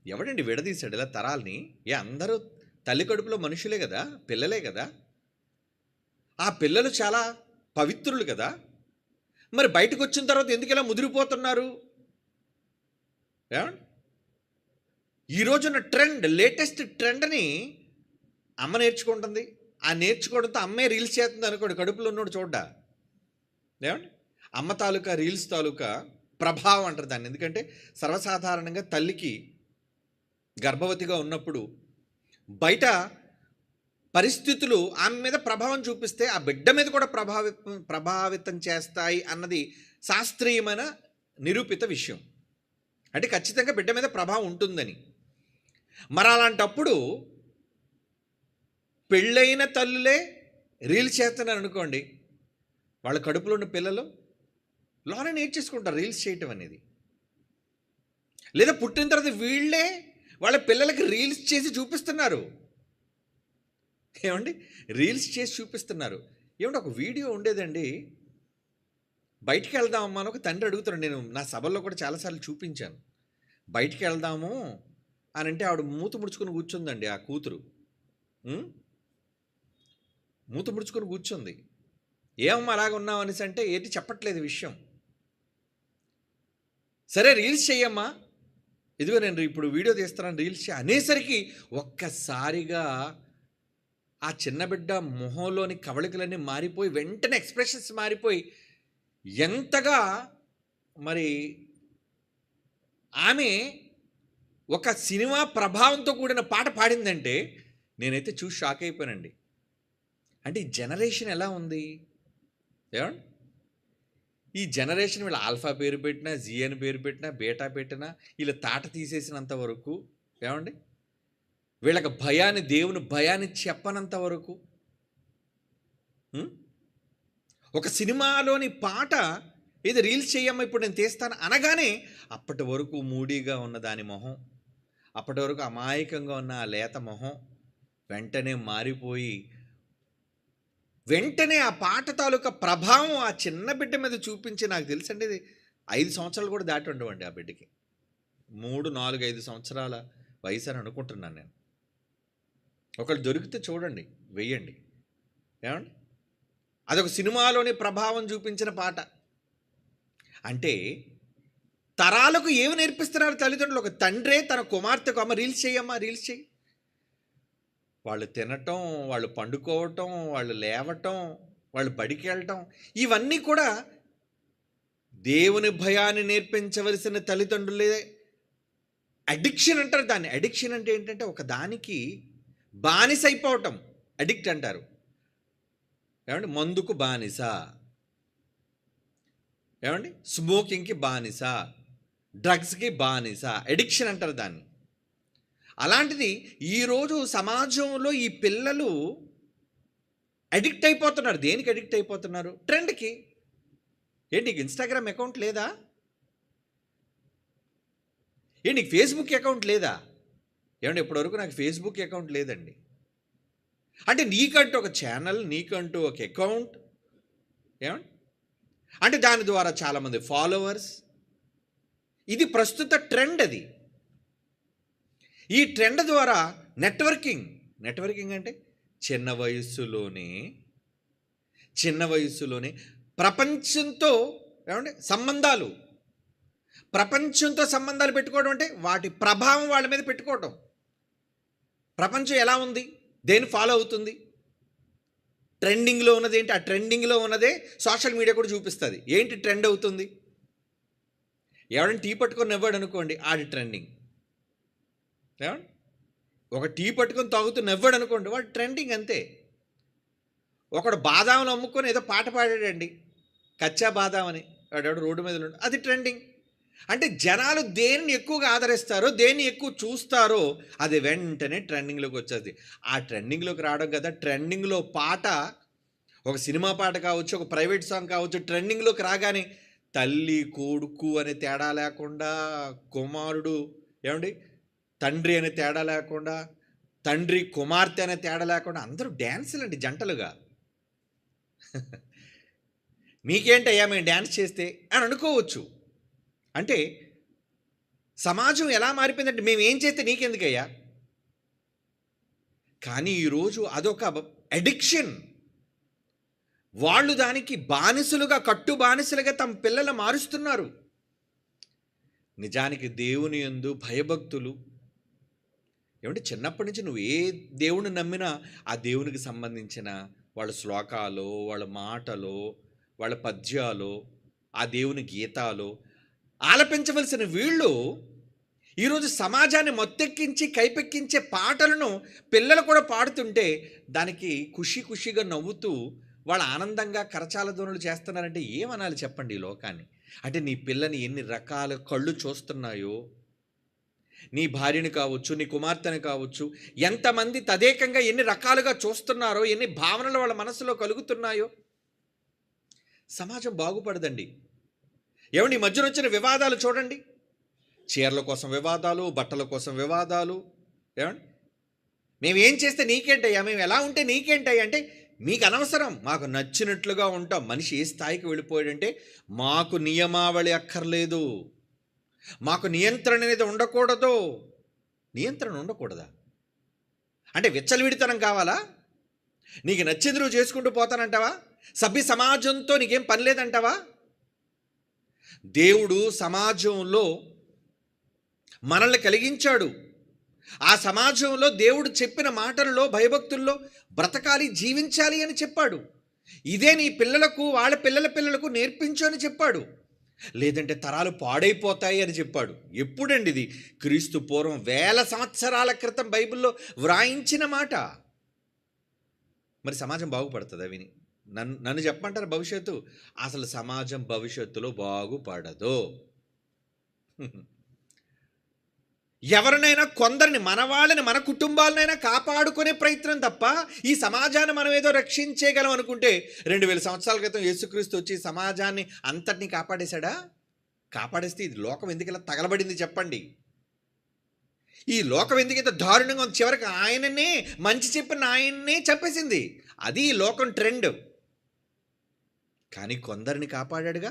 ఎవడండి విడదీశాడు ఇలా తరాల్ని? అందరూ తల్లి కడుపులో మనుషులే కదా, పిల్లలే కదా. ఆ పిల్లలు చాలా పవిత్రులు కదా. మరి బయటకు వచ్చిన తర్వాత ఎందుకు ఇలా ముదిరిపోతున్నారు? ఈ రోజున్న ట్రెండ్, లేటెస్ట్ ట్రెండ్ని అమ్మ నేర్చుకుంటుంది. ఆ నేర్చుకోవడంతో అమ్మే రీల్స్ చేస్తుంది అనుకోండి, కడుపులో ఉన్నాడు చూడ్డా. అమ్మ తాలూకా రీల్స్ తాలూకా ప్రభావం అంటారు దాన్ని. ఎందుకంటే సర్వసాధారణంగా తల్లికి గర్భవతిగా ఉన్నప్పుడు బయట పరిస్థితులు ఆమె మీద ప్రభావం చూపిస్తే ఆ బిడ్డ మీద కూడా ప్రభావితం చేస్తాయి అన్నది శాస్త్రీయమైన నిరూపిత విషయం. అంటే ఖచ్చితంగా బిడ్డ మీద ప్రభావం ఉంటుందని. మరి అలాంటప్పుడు పెళ్ళైన తల్లులే రీల్స్ చేస్తున్నారు అనుకోండి, వాళ్ళ కడుపులో ఉన్న పిల్లలు లోనే నేర్చేసుకుంటారు రీల్స్ చేయటం అనేది. లేదా పుట్టిన తర్వాత వీళ్ళే వాళ్ళ పిల్లలకి రీల్స్ చేసి చూపిస్తున్నారు. రీల్స్ చేసి చూపిస్తున్నారు. ఒక వీడియో ఉండేదండి, బయటికి వెళ్దామమ్మా అని ఒక తండ్రి అడుగుతున్నాడు. నేను నా సభల్లో కూడా చాలాసార్లు చూపించాను. బయటికి వెళ్దాము అని అంటే ఆవిడ మూత ముడుచుకొని కూర్చుందండి. ఆ కూతురు మూత ముడుచుకొని కూర్చుంది. ఏమమ్మా అలాగ ఉన్నావు అనేసి అంటే ఏంటి చెప్పట్లేదు విషయం. సరే రీల్స్ చెయ్యమ్మా, ఇదిగో నేను ఇప్పుడు వీడియో తీస్తున్నాను రీల్స్ అనేసరికి ఒక్కసారిగా ఆ చిన్న బిడ్డ మొహంలోని కవళికలన్నీ మారిపోయి, వెంటనే ఎక్స్ప్రెషన్స్ మారిపోయి, ఎంతగా మరి ఆమె ఒక సినిమా ప్రభావంతో కూడిన పాట పాడిందంటే నేనైతే చూసి షాక్ అయిపోయానండి. అంటే ఈ జనరేషన్ ఎలా ఉంది? ఈ జనరేషన్ వీళ్ళ ఆల్ఫా పేరు పెట్టినా, జీ అని పేరు పెట్టినా, బీటా పెట్టినా, వీళ్ళు తాట తీసేసినంత వరకు వీళ్ళకి దేవుని భయాన్ని చెప్పనంత వరకు, ఒక సినిమాలోని పాట ఇది రీల్స్ చేయమ్మా ఇప్పుడు నేను తీస్తాను అనగానే అప్పటి వరకు మూడీగా ఉన్న దాని మొహం, అప్పటి వరకు అమాయకంగా ఉన్న ఆ లేత మొహం వెంటనే మారిపోయి, వెంటనే ఆ పాట తాలూకా ప్రభావం ఆ చిన్న బిడ్డ మీద చూపించి, నాకు తెలుసండి ఇది 5 సంవత్సరాలు కూడా దాటి ఉండవండి ఆ బిడ్డకి. 3, 4, 5 సంవత్సరాల వయసు అని అనుకుంటున్నాను నేను. ఒకళ్ళు దొరికితే చూడండి, వెయ్యండి. అదొక సినిమాలోని ప్రభావం చూపించిన పాట. అంటే తరాలకు ఏమి నేర్పిస్తున్నారు తల్లిదండ్రులు? ఒక తండ్రే తన కుమార్తెకు అమ్మ రీల్స్ చేయమ్మా, రీల్స్ చేయి. వాళ్ళు తినటం, వాళ్ళు పండుకోవటం, వాళ్ళు లేవటం, వాళ్ళు బడికి వెళ్ళటం, ఇవన్నీ కూడా దేవుని భయాన్ని నేర్పించవలసిన తల్లిదండ్రులే. అడిక్షన్ అంటారు దాన్ని. అడిక్షన్ అంటే ఏంటంటే ఒక దానికి బానిస అయిపోవటం, అడిక్ట్ అంటారు. మందుకు బానిస, స్మోకింగ్కి బానిస, డ్రగ్స్కి బానిస, అడిక్షన్ అంటారు దాన్ని. అలాంటిది ఈరోజు సమాజంలో ఈ పిల్లలు అడిక్ట్ అయిపోతున్నారు. దేనికి అడిక్ట్ అయిపోతున్నారు? ట్రెండ్కి. నీకు ఇన్స్టాగ్రామ్ అకౌంట్ లేదా? నీకు ఫేస్బుక్ అకౌంట్ లేదా? ఇప్పటివరకు నాకు ఫేస్బుక్ అకౌంట్ లేదండి. అంటే నీకంటూ ఒక ఛానల్, నీకంటూ ఒక అకౌంట్, అంటే దాని ద్వారా చాలామంది ఫాలోవర్స్, ఇది ప్రస్తుత ట్రెండ్. అది ఈ ట్రెండ్ ద్వారా నెట్వర్కింగ్ అంటే చిన్న వయస్సులోనే ప్రపంచంతో సంబంధాలు పెట్టుకోవడం అంటే వాటి ప్రభావం వాళ్ళ మీద పెట్టుకోవడం. ప్రపంచం ఎలా ఉంది, దేన్ని ఫాలో అవుతుంది, ట్రెండింగ్లో ఉన్నది ఏంటి, ఆ ట్రెండింగ్లో ఉన్నదే సోషల్ మీడియా కూడా చూపిస్తుంది. ఏంటి ట్రెండ్ అవుతుంది? ఎవడని టీ పట్టుకొని నవ్వాడు అనుకోండి, ఆడి ట్రెండింగ్. ఒక టీ పట్టుకొని తాగుతూ నవ్వాడు అనుకోండి, వాడు ట్రెండింగ్ అంతే. ఒకడు బాదాములు అమ్ముకొని ఏదో పాట పాడాడండి, కచ్చా బాదాం అని, వాడు రోడ్డు మీద ఉండి, అది ట్రెండింగ్. అంటే జనాలు దేన్ని ఎక్కువగా ఆదరిస్తారో, దేన్ని ఎక్కువ చూస్తారో అది వెంటనే ట్రెండింగ్లోకి వచ్చేది. ఆ ట్రెండింగ్లోకి రావడం కదా, ట్రెండింగ్లో పాట, ఒక సినిమా పాట కావచ్చు, ఒక ప్రైవేట్ సాంగ్ కావచ్చు, ట్రెండింగ్లోకి రాగానే తల్లి కొడుకు అనే తేడా లేకుండా, కుమారుడు తండ్రి అనే తేడా లేకుండా, తండ్రి కుమార్తె అనే తేడా లేకుండా అందరూ డ్యాన్సులు అండి జంటలుగా. మీకేంటయ్యా మేము డ్యాన్స్ చేస్తే అని అనుకోవచ్చు. అంటే సమాజం ఎలా మారిపోయిందంటే మేము ఏం చేస్తే నీకెందుకయ్యా. కానీ ఈరోజు అదొక అడిక్షన్. వాళ్ళు దానికి కట్టు బానిసలుగా తమ పిల్లలు మారుస్తున్నారు. నిజానికి దేవుని యందు భయభక్తులు చిన్నప్పటి నుంచి నువ్వు ఏ దేవుని నమ్మినా ఆ దేవునికి సంబంధించిన వాళ్ళ శ్లోకాలు, వాళ్ళ మాటలు, వాళ్ళ పద్యాలు, ఆ దేవుని గీతాలు ఆలపించవలసిన వీళ్ళు ఈరోజు సమాజాన్ని మొత్తెక్కించి కైపెక్కించే పాటలను పిల్లలు కూడా పాడుతుంటే దానికి ఖుషిగా నవ్వుతూ వాళ్ళు ఆనందంగా కరచాల ధ్వనులు చేస్తున్నారంటే ఏమనాలి చెప్పండి ఈ లోకాన్ని. అంటే నీ పిల్లని ఎన్ని రకాల కళ్ళు చూస్తున్నాయో, నీ భార్యని కావచ్చు, నీ కుమార్తెని కావచ్చు, ఎంతమంది తదేకంగా ఎన్ని రకాలుగా చూస్తున్నారో, ఎన్ని భావనలు వాళ్ళ మనసులో కలుగుతున్నాయో. సమాజం బాగుపడదండి. ఈ మధ్యన వచ్చిన వివాదాలు చూడండి, చీరల కోసం వివాదాలు, బట్టల కోసం వివాదాలు. మేమేం చేస్తే నీకేంటయ్యా, మేము ఎలా ఉంటే నీకేంటయ్యా అంటే మీకు అనవసరం, మాకు నచ్చినట్లుగా ఉంటాం. మనిషి ఏ స్థాయికి వెళ్ళిపోయాడంటే మాకు నియమావళి అక్కర్లేదు, మాకు నియంత్రణ అనేది ఉండకూడదు. నియంత్రణ ఉండకూడదా అంటే విచ్చలవిడితనం కావాలా? నీకు నచ్చింది నువ్వు చేసుకుంటూ పోతానంటావా? సభ్య సమాజంతో నీకేం పని లేదంటావా? దేవుడు సమాజంలో మనల్ని కలిగించాడు. ఆ సమాజంలో దేవుడు చెప్పిన మాటల్లో భయభక్తుల్లో బ్రతకాలి, జీవించాలి అని చెప్పాడు. ఇదే నీ పిల్లలకు, వాళ్ళ పిల్లలకు నేర్పించు అని చెప్పాడు. లేదంటే తరాలు పాడైపోతాయి అని చెప్పాడు. ఎప్పుడండి ఇది? క్రీస్తు పూర్వం 1000 సంవత్సరాల క్రితం బైబిల్లో వ్రాయించిన మాట. మరి సమాజం బాగుపడుతుందా విని? నన్ను చెప్పమంటారు భవిష్యత్తు? అసలు సమాజం భవిష్యత్తులో బాగుపడదు. ఎవరినైనా కొందరిని, మన వాళ్ళని, మన కుటుంబాలనైనా కాపాడుకునే ప్రయత్నం తప్ప ఈ సమాజాన్ని మనం ఏదో రక్షించేయగలం అనుకుంటే 2000 సంవత్సరాల క్రితం యేసుక్రీస్తు వచ్చి సమాజాన్ని అంతటినీ కాపాడేశాడా? కాపాడేస్తే ఇది లోకం ఎందుకు ఇలా తగలబడింది చెప్పండి? ఈ లోకం ఎందుకు ఇంత దారుణంగా ఉంది? చివరికి ఆయననే, మంచి చెప్పిన ఆయన్నే చంపేసింది. అది ఈ లోకం ట్రెండ్. కానీ కొందరిని కాపాడాడుగా,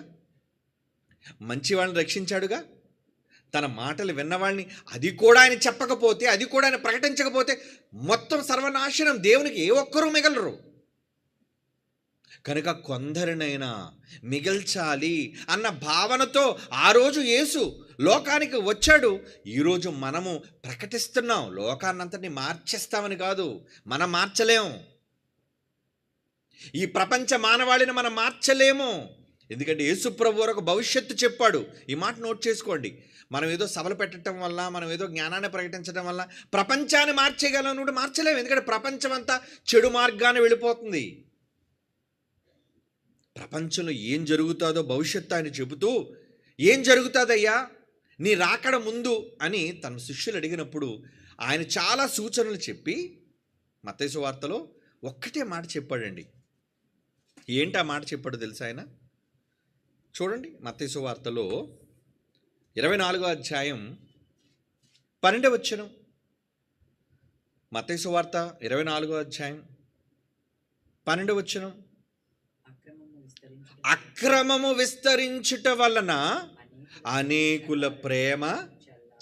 మంచి వాళ్ళని రక్షించాడుగా. తన మాటలు విన్నవాళ్ళని, అది కూడా ఆయన చెప్పకపోతే, అది కూడా ఆయన ప్రకటించకపోతే మొత్తం సర్వనాశనం, దేవునికి ఏ ఒక్కరూ మిగలరు. కనుక కొందరినైనా మిగల్చాలి అన్న భావనతో ఆ రోజు యేసు లోకానికి వచ్చాడు. ఈరోజు మనము ప్రకటిస్తున్నాం. లోకాన్నంతటిని మార్చేస్తామని కాదు, మనం మార్చలేం. ఈ ప్రపంచ మానవాళిని మనం మార్చలేము. ఎందుకంటే యేసు ప్రభువు ఒక భవిష్యత్తు చెప్పాడు. ఈ మాట నోట్ చేసుకోండి. మనం ఏదో సభలు పెట్టడం వల్ల, మనం ఏదో జ్ఞానాన్ని ప్రకటించడం వల్ల ప్రపంచాన్ని మార్చేయగలం కూడా మార్చలేము. ఎందుకంటే ప్రపంచం అంతా చెడు మార్గాన్ని వెళ్ళిపోతుంది. ప్రపంచంలో ఏం జరుగుతుందో భవిష్యత్తు ఆయన చెబుతూ, ఏం జరుగుతుందయ్యా నీ రాకడ ముందు అని తన శిష్యులు అడిగినప్పుడు ఆయన చాలా సూచనలు చెప్పి మత్తయి సువార్తలో ఒక్కటే మాట చెప్పాడండి. ఏంటి ఆ మాట చెప్పాడు తెలుసా ఆయన? చూడండి, మత్తయి సువార్తలో 24వ అధ్యాయం 12వ వచనం. మత్తయి సువార్త 24వ అధ్యాయం 12వ వచనం. అక్రమము విస్తరించుట వలన అనేకుల ప్రేమ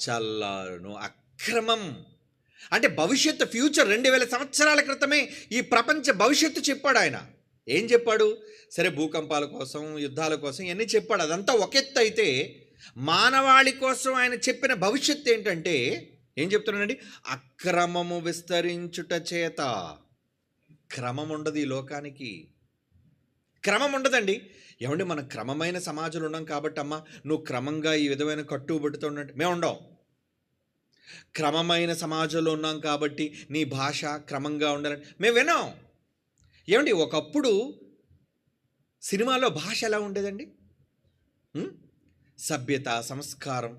చల్లారును. అక్రమం అంటే భవిష్యత్తు, ఫ్యూచర్ 2000 సంవత్సరాల క్రితమే ఈ ప్రపంచ భవిష్యత్తు చెప్పాడు ఆయన. ఏం చెప్పాడు? సరే, భూకంపాల కోసం, యుద్ధాల కోసం ఇవన్నీ చెప్పాడు. అదంతా ఒక ఎత్తు అయితే, మానవాళి కోసం ఆయన చెప్పిన భవిష్యత్తు ఏంటంటే ఏం చెప్తున్నాడండి? అక్రమము విస్తరించుట చేత. క్రమం ఉండదు ఈ లోకానికి, క్రమం ఉండదండి. ఏమండి, మనం క్రమమైన సమాజంలో ఉన్నాం కాబట్టి అమ్మ నువ్వు క్రమంగా ఈ విధమైన కట్టుబడితో ఉన్నట్టు మేము ఉండం. క్రమమైన సమాజంలో ఉన్నాం కాబట్టి నీ భాష క్రమంగా ఉండాలని మేము విన్నాం. ఏమండి, ఒకప్పుడు సినిమాలో భాష ఎలా ఉండేదండి? సభ్యత, సంస్కారం,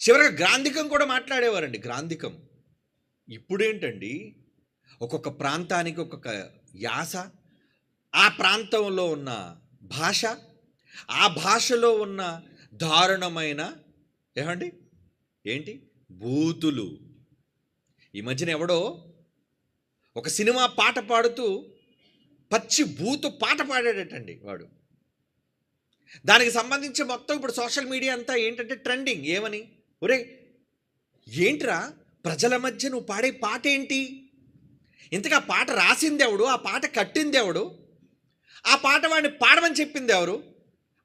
చివరిగా గ్రాంధికం కూడా మాట్లాడేవారండి. గ్రాంధికం. ఇప్పుడేంటండి, ఒక్కొక్క ప్రాంతానికి ఒక్కొక్క యాస, ఆ ప్రాంతంలో ఉన్న భాష, ఆ భాషలో ఉన్న దారుణమైన ఏంటి బూతులు. ఈ మధ్యన ఎవడో ఒక సినిమా పాట పాడుతూ పచ్చి బూతు పాట పాడాడటండి వాడు. దానికి సంబంధించి మొత్తం ఇప్పుడు సోషల్ మీడియా అంతా ఏంటంటే ట్రెండింగ్. ఏమని? ఒరే ఏంట్రా ప్రజల మధ్య నువ్వు పాడే పాట ఏంటి? ఇంతగా పాట రాసింది ఎవడు? ఆ పాట కట్టింది ఎవడు? ఆ పాట వాడిని పాడమని చెప్పింది ఎవరు?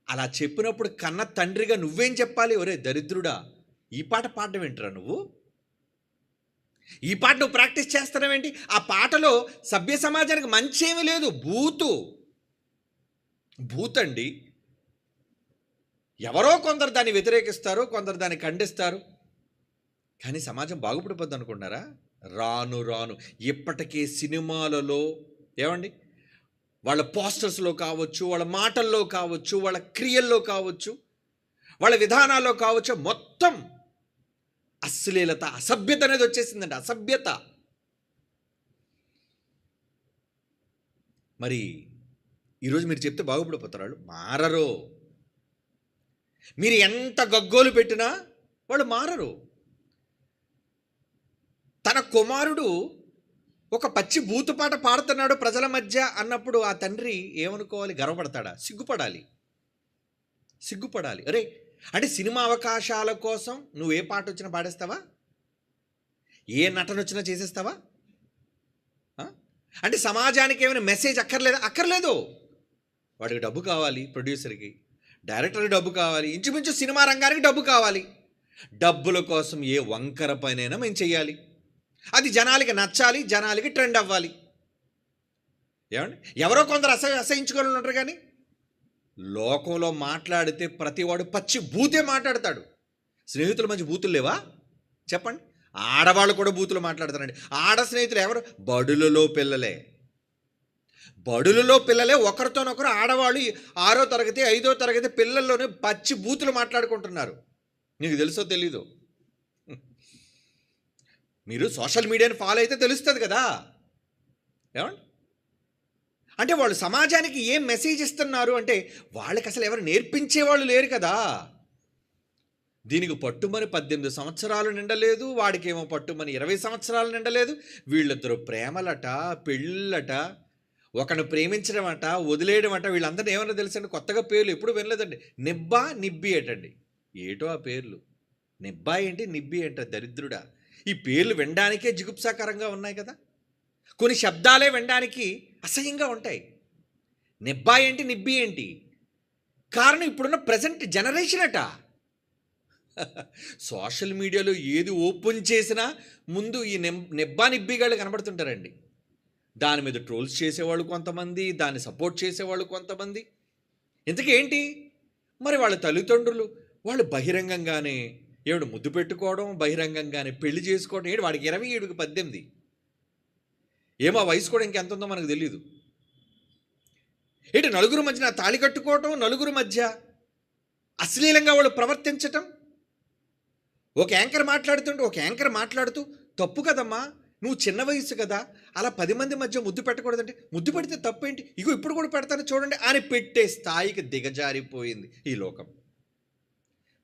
అలా చెప్పినప్పుడు కన్న తండ్రిగా నువ్వేం చెప్పాలి? ఒరే దరిద్రుడా, ఈ పాట పాడడం ఏంట్రా నువ్వు? ఈ పాట నువ్వు ప్రాక్టీస్ చేస్తున్నావేంటి? ఆ పాటలో సభ్య సమాజానికి మంచి ఏమీ లేదు, బూతండి. ఎవరో కొందరు దాన్ని వ్యతిరేకిస్తారు, కొందరు దాన్ని ఖండిస్తారు. కానీ సమాజం బాగుపడిపోద్ది అనుకుంటున్నారా? రాను రాను ఇప్పటికే సినిమాలలో ఏమండి, వాళ్ళ పోస్టర్స్లో కావచ్చు, వాళ్ళ మాటల్లో కావచ్చు, వాళ్ళ క్రియల్లో కావచ్చు, వాళ్ళ విధానాల్లో కావచ్చు, మొత్తం అశ్లీలత, అసభ్యత అనేది వచ్చేసిందండి. అసభ్యత. మరి ఈరోజు మీరు చెప్తే బాగుపడిపోతారు, వాళ్ళు మారరు. మీరు ఎంత గగ్గోలు పెట్టినా వాళ్ళు మారరు. తన కుమారుడు ఒక పచ్చి బూతుపాట పాడుతున్నాడు ప్రజల మధ్య అన్నప్పుడు ఆ తండ్రి ఏమనుకోవాలి? గర్వపడతాడా? సిగ్గుపడాలి. అరే, అంటే సినిమా అవకాశాల కోసం నువ్వు ఏ పాట వచ్చినా పాడేస్తావా? ఏ నటన వచ్చినా చేసేస్తావా? అంటే సమాజానికి ఏమైనా మెసేజ్ అక్కర్లేదు. వాడికి డబ్బు కావాలి, ప్రొడ్యూసర్కి, డైరెక్టర్కి డబ్బు కావాలి, ఇంచుమించు సినిమా రంగానికి డబ్బు కావాలి. డబ్బుల కోసం ఏ వంకర పనైనా మేము చెయ్యాలి. అది జనాలకి నచ్చాలి, జనాలకి ట్రెండ్ అవ్వాలి. ఏమండి, ఎవరో కొందరు అసహించుకొని ఉంటారు. కానీ లోకంలో మాట్లాడితే ప్రతివాడు పచ్చి బూతే మాట్లాడతాడు. స్నేహితుల మధ్య బూతులు లేవా? చెప్పండి. ఆడవాళ్ళు కూడా బూతులు మాట్లాడతారండి. ఆడ స్నేహితులు ఎవరు? బడులలో పిల్లలే ఒకరితోనొకరు ఆడవాళ్ళు 6వ తరగతి 5వ తరగతి పిల్లల్లోనే పచ్చి బూతులు మాట్లాడుకుంటున్నారు. నీకు తెలుసో తెలీదు? మీరు సోషల్ మీడియాని ఫాలో అయితే తెలుస్తుంది కదా. ఏమండి, అంటే వాళ్ళు సమాజానికి ఏం మెసేజ్ ఇస్తున్నారు అంటే వాళ్ళకి అసలు ఎవరు నేర్పించేవాళ్ళు లేరు కదా. దీనికి పట్టుమని 18 సంవత్సరాలు నిండలేదు, వాడికేమో పట్టుమని 20 సంవత్సరాలు నిండలేదు. వీళ్ళిద్దరూ ప్రేమలట, పెళ్ళట, ఒకరిని ప్రేమించడం అట, వదిలేయడం అట. వీళ్ళందరినీ ఏమన్నా తెలుసండి? కొత్తగా పేర్లు ఎప్పుడు వినలేదండి. నిబ్బా, నిబ్బి ఏటండి. ఏటో ఆ పేర్లు. నిబ్బా ఏంటి, నిబ్బి ఏంట? దరిద్రుడా, ఈ పేర్లు వినడానికే జిగుప్సాకరంగా ఉన్నాయి కదా. కొన్ని శబ్దాలే వినడానికి అసహ్యంగా ఉంటాయి. నిబ్బా ఏంటి, నిబ్బి ఏంటి? కారణం ఇప్పుడున్న ప్రజెంట్ జనరేషన్ అట. సోషల్ మీడియాలో ఏది ఓపెన్ చేసినా ముందు ఈ నిబ్బా నిబ్బిగాళ్ళు కనబడుతుంటారండి. దాని మీద ట్రోల్స్ చేసేవాళ్ళు కొంతమంది, దాన్ని సపోర్ట్ చేసేవాళ్ళు కొంతమంది. ఇంతకేంటి మరి వాళ్ళ తల్లిదండ్రులు వాళ్ళు బహిరంగంగానే ముద్దు పెట్టుకోవడం, బహిరంగంగానే పెళ్లి చేసుకోవడం. వాడికి 27కి 18. ఏమో వయసు కూడా ఇంకెంత ఉందో మనకు తెలియదు. నలుగురు మధ్య తాళి కట్టుకోవటం, నలుగురు మధ్య అశ్లీలంగా వాళ్ళు ప్రవర్తించటం. ఒక యాంకర్ మాట్లాడుతూ తప్పు కదమ్మా, నువ్వు చిన్న వయసు కదా, అలా 10 మంది మధ్య ముద్దు పెట్టకూడదంటే, ముద్దు పెడితే తప్పేంటి, ఇగో ఇప్పుడు కూడా పెడతాను చూడండి అని పెట్టే స్థాయికి దిగజారిపోయింది ఈ లోకం.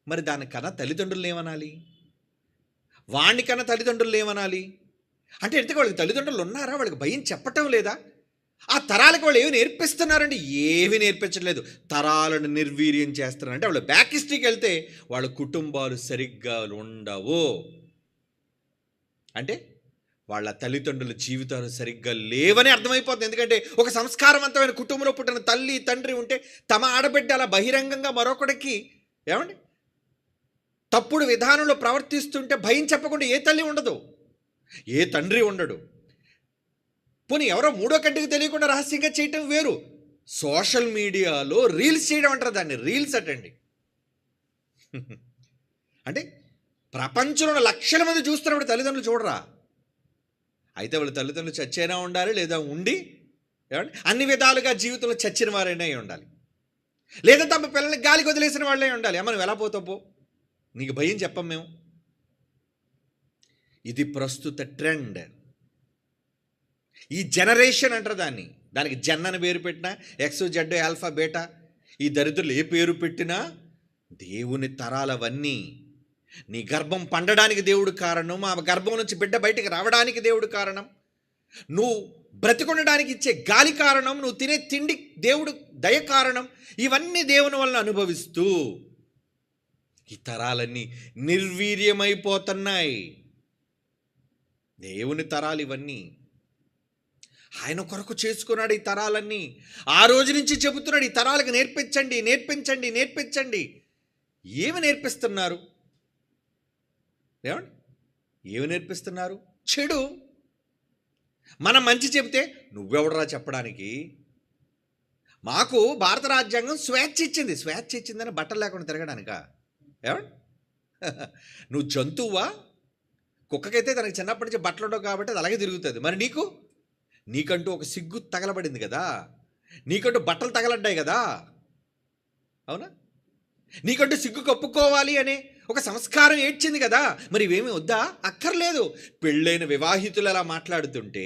మరి దానికన్నా తల్లిదండ్రులు ఏమనాలి? వాణ్ణికన్నా తల్లిదండ్రులు ఏమనాలి? అంటే వాళ్ళకి తల్లిదండ్రులు ఉన్నారా? వాళ్ళకి భయం చెప్పటం లేదా? ఆ తరాలకు వాళ్ళు ఏమి నేర్పిస్తున్నారండి? ఏవి నేర్పించట్లేదు. తరాలను నిర్వీర్యం చేస్తున్నారు. అంటే వాళ్ళు బ్యాక్ హిస్టరీకి వెళ్తే వాళ్ళ కుటుంబాలు సరిగ్గా ఉండవు. అంటే వాళ్ళ తల్లిదండ్రుల జీవితాలు సరిగ్గా లేవని అర్థమైపోతుంది. ఎందుకంటే ఒక సంస్కారవంతమైన కుటుంబంలో పుట్టిన తల్లి తండ్రి ఉంటే తమ ఆడబిడ్డ అలా బహిరంగంగా మరొకడికి ఏమండి తప్పుడు విధానంలో ప్రవర్తిస్తుంటే భయం చెప్పకుండా ఏ తల్లి ఉండదు, ఏ తండ్రి ఉండడు. పోనీ ఎవరో మూడో కంటికి తెలియకుండా రహస్యంగా చేయటం వేరు. సోషల్ మీడియాలో రీల్స్ చేయడం అంటారు దాన్ని. రీల్స్ అటండి. అంటే ప్రపంచంలో లక్షల మంది చూస్తున్నప్పుడు తల్లిదండ్రులు చూడరా? అయితే వాళ్ళ తల్లిదండ్రులు చచ్చైనా ఉండాలి, లేదా ఉండి ఏమండి అన్ని విధాలుగా జీవితంలో చచ్చిన వారైనా ఉండాలి, లేదా తమ పిల్లల్ని గాలికి వదిలేసిన వాళ్ళే ఉండాలి. మనం ఎలా పోతావు? నీకు భయం చెప్పం మేము. ఇది ప్రస్తుత ట్రెండ్. ఈ జనరేషన్ అంటారు దాన్ని. దానికి జెన్ అని పేరు పెట్టినా, ఎక్స్ జెడ్ ఆల్ఫా బీటా, ఈ దరిద్రులు ఏ పేరు పెట్టినా దేవుని తరాలవన్నీ. నీ గర్భం పండడానికి దేవుడు కారణం, ఆ గర్భం నుంచి బిడ్డ బయటికి రావడానికి దేవుడు కారణం, నువ్వు బ్రతికొనడానికి ఇచ్చే గాలి కారణం, నువ్వు తినే తిండి దేవుడు దయ కారణం. ఇవన్నీ దేవుని వలన అనుభవిస్తూ ఈ తరాలన్నీ నిర్వీర్యమైపోతున్నాయి. దేవుని తరాలు ఇవన్నీ. ఆయన కొరకు చేసుకున్నాడు ఈ తరాలన్నీ. ఆ రోజు నుంచి చెబుతున్నాడు ఈ తరాలకు నేర్పించండి, నేర్పించండి, నేర్పించండి. ఏమి నేర్పిస్తున్నారు? ఏమండి ఏమి నేర్పిస్తున్నారు? చెడు. మనం మంచి చెబితే నువ్వెవడరా చెప్పడానికి? మాకు భారత రాజ్యాంగం స్వేచ్ఛ ఇచ్చింది. స్వేచ్ఛ ఇచ్చిందని బట్టలు లేకుండా తిరగడానికా? ఏమండి నువ్వు జంతువా? కుక్కకైతే తనకి చిన్నప్పటి నుంచి బట్టలు ఉండవు కాబట్టి అది అలాగే తిరుగుతుంది. మరి నీకంటూ ఒక సిగ్గు తగలబడింది కదా, నీకంటూ బట్టలు తగలడ్డాయి కదా, అవునా? నీకంటూ సిగ్గు కప్పుకోవాలి అనే ఒక సంస్కారం ఏడ్చింది కదా. మరి ఇవేమీ వద్దా? అక్కర్లేదు. పెళ్ళైన వివాహితులు అలా మాట్లాడుతుంటే,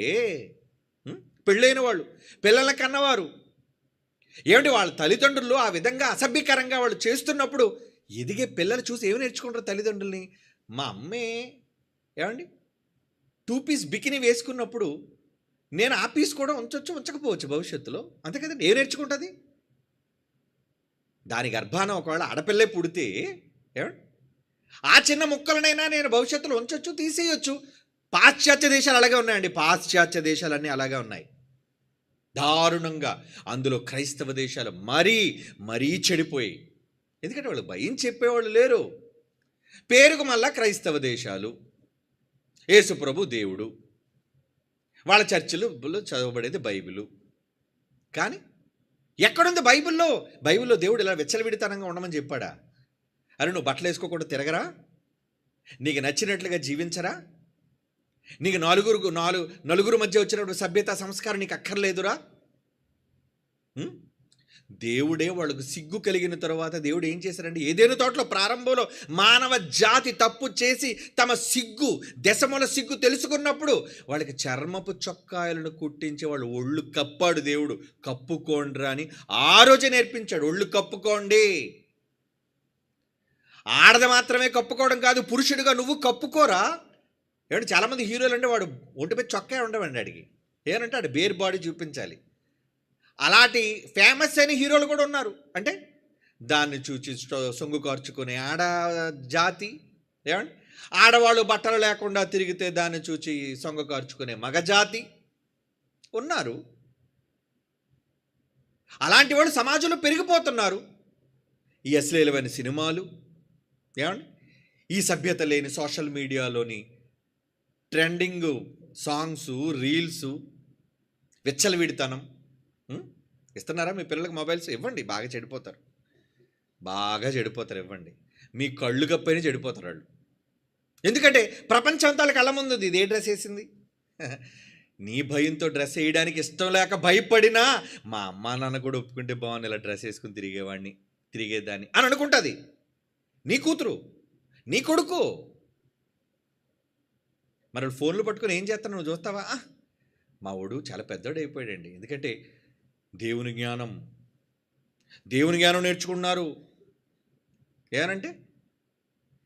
పెళ్ళైన వాళ్ళు, పిల్లల కన్నవారు ఏమిటి వాళ్ళ తల్లిదండ్రులు ఆ విధంగా అసభ్యకరంగా వాళ్ళు చేస్తున్నప్పుడు ఎదిగే పిల్లలు చూసి ఏమి నేర్చుకుంటారు తల్లిదండ్రుల్ని? మా అమ్మే ఏమండి 2 పీస్ బికిని వేసుకున్నప్పుడు నేను ఆ పీస్ కూడా ఉంచవచ్చు, ఉంచకపోవచ్చు భవిష్యత్తులో. అంతే కదండి. ఏం నేర్చుకుంటుంది? దాని గర్భాన ఒకవేళ ఆడపిల్లే పుడితే ఏమండి ఆ చిన్న ముక్కలనైనా నేను భవిష్యత్తులో ఉంచవచ్చు, తీసేయచ్చు. పాశ్చాత్య దేశాలు అలాగే ఉన్నాయండి. పాశ్చాత్య దేశాలన్నీ అలాగే ఉన్నాయి దారుణంగా. అందులో క్రైస్తవ దేశాలు మరీ చెడిపోయి. ఎందుకంటే వాళ్ళు భయం చెప్పేవాళ్ళు లేరు. పేరుకు మళ్ళా క్రైస్తవ దేశాలు, యేసుప్రభు దేవుడు, వాళ్ళ చర్చిలో చదవబడేది బైబిలు. కానీ ఎక్కడుంది బైబిల్లో దేవుడు ఇలా విచ్చలవిడితనంగా ఉండమని చెప్పాడా? అరే నువ్వు బట్టలు వేసుకోకుండా తిరగరా? నీకు నచ్చినట్లుగా జీవించరా? నీకు నలుగురు మధ్య వచ్చినప్పుడు సభ్యత సంస్కారం నీకు అక్కర్లేదురా? దేవుడే వాళ్ళకు సిగ్గు కలిగిన తర్వాత దేవుడు ఏం చేశారండి? ఏదేను తోటలో ప్రారంభంలో మానవ జాతి తప్పు చేసి తమ సిగ్గు, దశముల సిగ్గు తెలుసుకున్నప్పుడు వాళ్ళకి చర్మపు చొక్కాయలను కుట్టించి వాళ్ళు ఒళ్ళు కప్పాడు దేవుడు. కప్పుకోండ్రా అని ఆ రోజే నేర్పించాడు. ఒళ్ళు కప్పుకోండి. ఆడది మాత్రమే కప్పుకోవడం కాదు, పురుషుడిగా నువ్వు కప్పుకోరా. ఏమంటే చాలామంది హీరోలు అంటే వాడు ఒంటిపై చొక్కా ఉండవండి అడిగి. ఏనంటే ఆడు బేర్ బాడీ చూపించాలి. అలాంటి ఫేమస్ అయిన హీరోలు కూడా ఉన్నారు. అంటే దాన్ని చూచి సొంగు కార్చుకునే ఆడ జాతి, ఏమండి ఆడవాళ్ళు బట్టలు లేకుండా తిరిగితే దాన్ని చూచి సొంగు కార్చుకునే మగజాతి ఉన్నారు. అలాంటి వాళ్ళు సమాజంలో పెరిగిపోతున్నారు. ఈ అశ్లీలమైన సినిమాలు, ఏమండి ఈ సభ్యత లేని సోషల్ మీడియాలోని ట్రెండింగ్ సాంగ్స్, రీల్స్, విచ్చలవిడితనం. ఇస్తున్నారా మీ పిల్లలకు మొబైల్స్? ఇవ్వండి, బాగా చెడిపోతారు. ఇవ్వండి. మీ కళ్ళు కప్పని చెడిపోతారు వాళ్ళు. ఎందుకంటే ప్రపంచం అంతా వాళ్ళ కళ్ళ ముందు ఉంది. ఇదే డ్రెస్ వేసింది. నీ భయంతో డ్రెస్ వేయడానికి ఇష్టం లేక భయపడినా మా అమ్మ నాన్న కూడా ఒప్పుకుంటే బాగుంది, ఇలా డ్రెస్ వేసుకుని తిరిగేదాన్ని అని అనుకుంటుంది. నీ కూతురు, నీ కొడుకు. మరి ఫోన్లు పట్టుకొని ఏం చేస్తాను నువ్వు చూస్తావా? మా వాడు చాలా పెద్దోడు అయిపోయాడండి. ఎందుకంటే దేవుని జ్ఞానం నేర్చుకున్నారు. ఏనంటే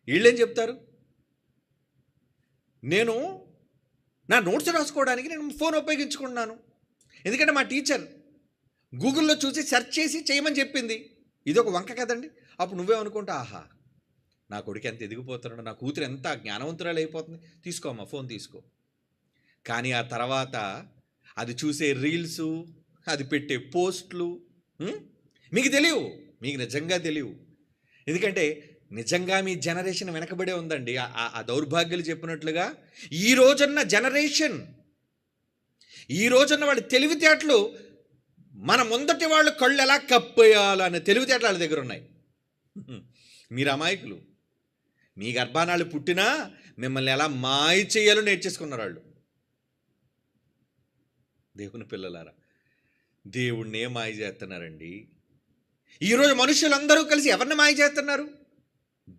వీళ్ళేం చెప్తారు? నేను నా నోట్స్ రాసుకోవడానికి నేను ఫోన్ ఉపయోగించుకుంటున్నాను. ఎందుకంటే మా టీచర్ గూగుల్లో చూసి సెర్చ్ చేసి చేయమని చెప్పింది. ఇదొక వంక కదండి. అప్పుడు నువ్వేమనుకుంటా, ఆహా నా కొడుకు ఎంత ఎదిగిపోతున్నాడు, నా కూతురు ఎంత జ్ఞానవంతురాలు అయిపోతుంది, తీసుకో అమ్మా ఫోన్ తీసుకో. కానీ ఆ తర్వాత అది చూసే రీల్సు, అది పెట్టే పోస్టులు మీకు తెలియవు, మీకు నిజంగా తెలియవు. ఎందుకంటే నిజంగా మీ జనరేషన్ వెనకబడే ఉందండి. ఆ దౌర్భాగ్యాలు చెప్పినట్లుగా ఈ రోజున్న జనరేషన్, ఈ రోజున్న వాళ్ళ తెలివితేటలు మన ముందటి వాళ్ళు కళ్ళు ఎలా కప్పేయాలనే తెలివితేటలు వాళ్ళ దగ్గర ఉన్నాయి. మీరు అమాయకులు. మీ గర్భానాళ్ళు పుట్టినా మిమ్మల్ని ఎలా మాయ చేయాలో నేర్చేసుకున్నారు వాళ్ళు. దేవుని పిల్లలారా, దేవుణ్ణే మాయ చేస్తున్నారండి. ఈరోజు మనుషులందరూ కలిసి ఎవరిని మాయ చేస్తున్నారు?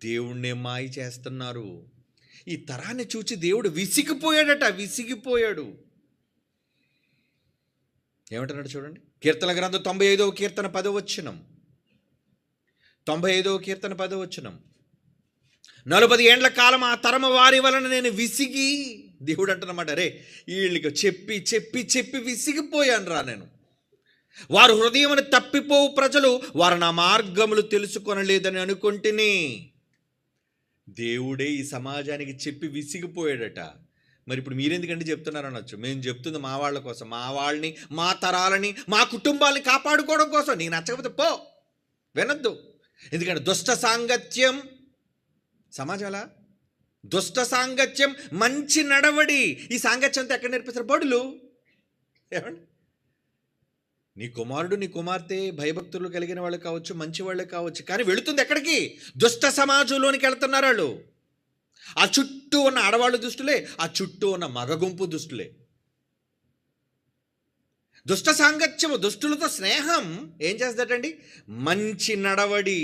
దేవుణ్ణే మాయ చేస్తున్నారు. ఈ తరాన్ని చూచి దేవుడు విసిగిపోయాడు. ఏమంటున్నాడు చూడండి, కీర్తన గ్రంథం 95వ కీర్తన 10వ వచనం. 95వ కీర్తన 10వ వచనం. 40 ఏండ్ల కాలం ఆ తరమ వారి వలన నేను విసిగి, దేవుడు అంటున్నమాట, రే వీళ్ళకి చెప్పి చెప్పి చెప్పి విసిగిపోయాను రా నేను. వారు హృదయమును తప్పిపోవు ప్రజలు, వారు నా మార్గములు తెలుసుకొనలేదని అనుకుంటుని. దేవుడే ఈ సమాజానికి చెప్పి విసిగిపోయాడట. మరి ఇప్పుడు మీరెందుకంటే చెప్తున్నారు అనొచ్చు. మేము చెప్తుంది మా వాళ్ళ కోసం, మా వాళ్ళని, మా తరాలని, మా కుటుంబాలని కాపాడుకోవడం కోసం. నీకు నచ్చకపోతే పో, వినొద్దు. ఎందుకంటే దుష్ట సాంగత్యం, సమాజం అలా దుష్ట సాంగత్యం, మంచి నడవడి, ఈ సాంగత్యంతో ఎక్కడ నేర్పిస్తారు? బడులు. ఏమండి, నీ కుమారుడు నీ కుమార్తె భయభక్తులు కలిగిన వాళ్ళు కావచ్చు, మంచి వాళ్ళే కావచ్చు, కానీ వెళుతుంది ఎక్కడికి? దుష్ట సమాజంలోనికి వెళ్తున్నారు వాళ్ళు. ఆ చుట్టూ ఉన్న ఆడవాళ్ళు దుష్టులే, ఆ చుట్టూ ఉన్న మగ గుంపు దుష్టులే. దుష్ట సాంగత్యము, దుష్టులతో స్నేహం ఏం చేస్తుందటండి? మంచి నడవడి,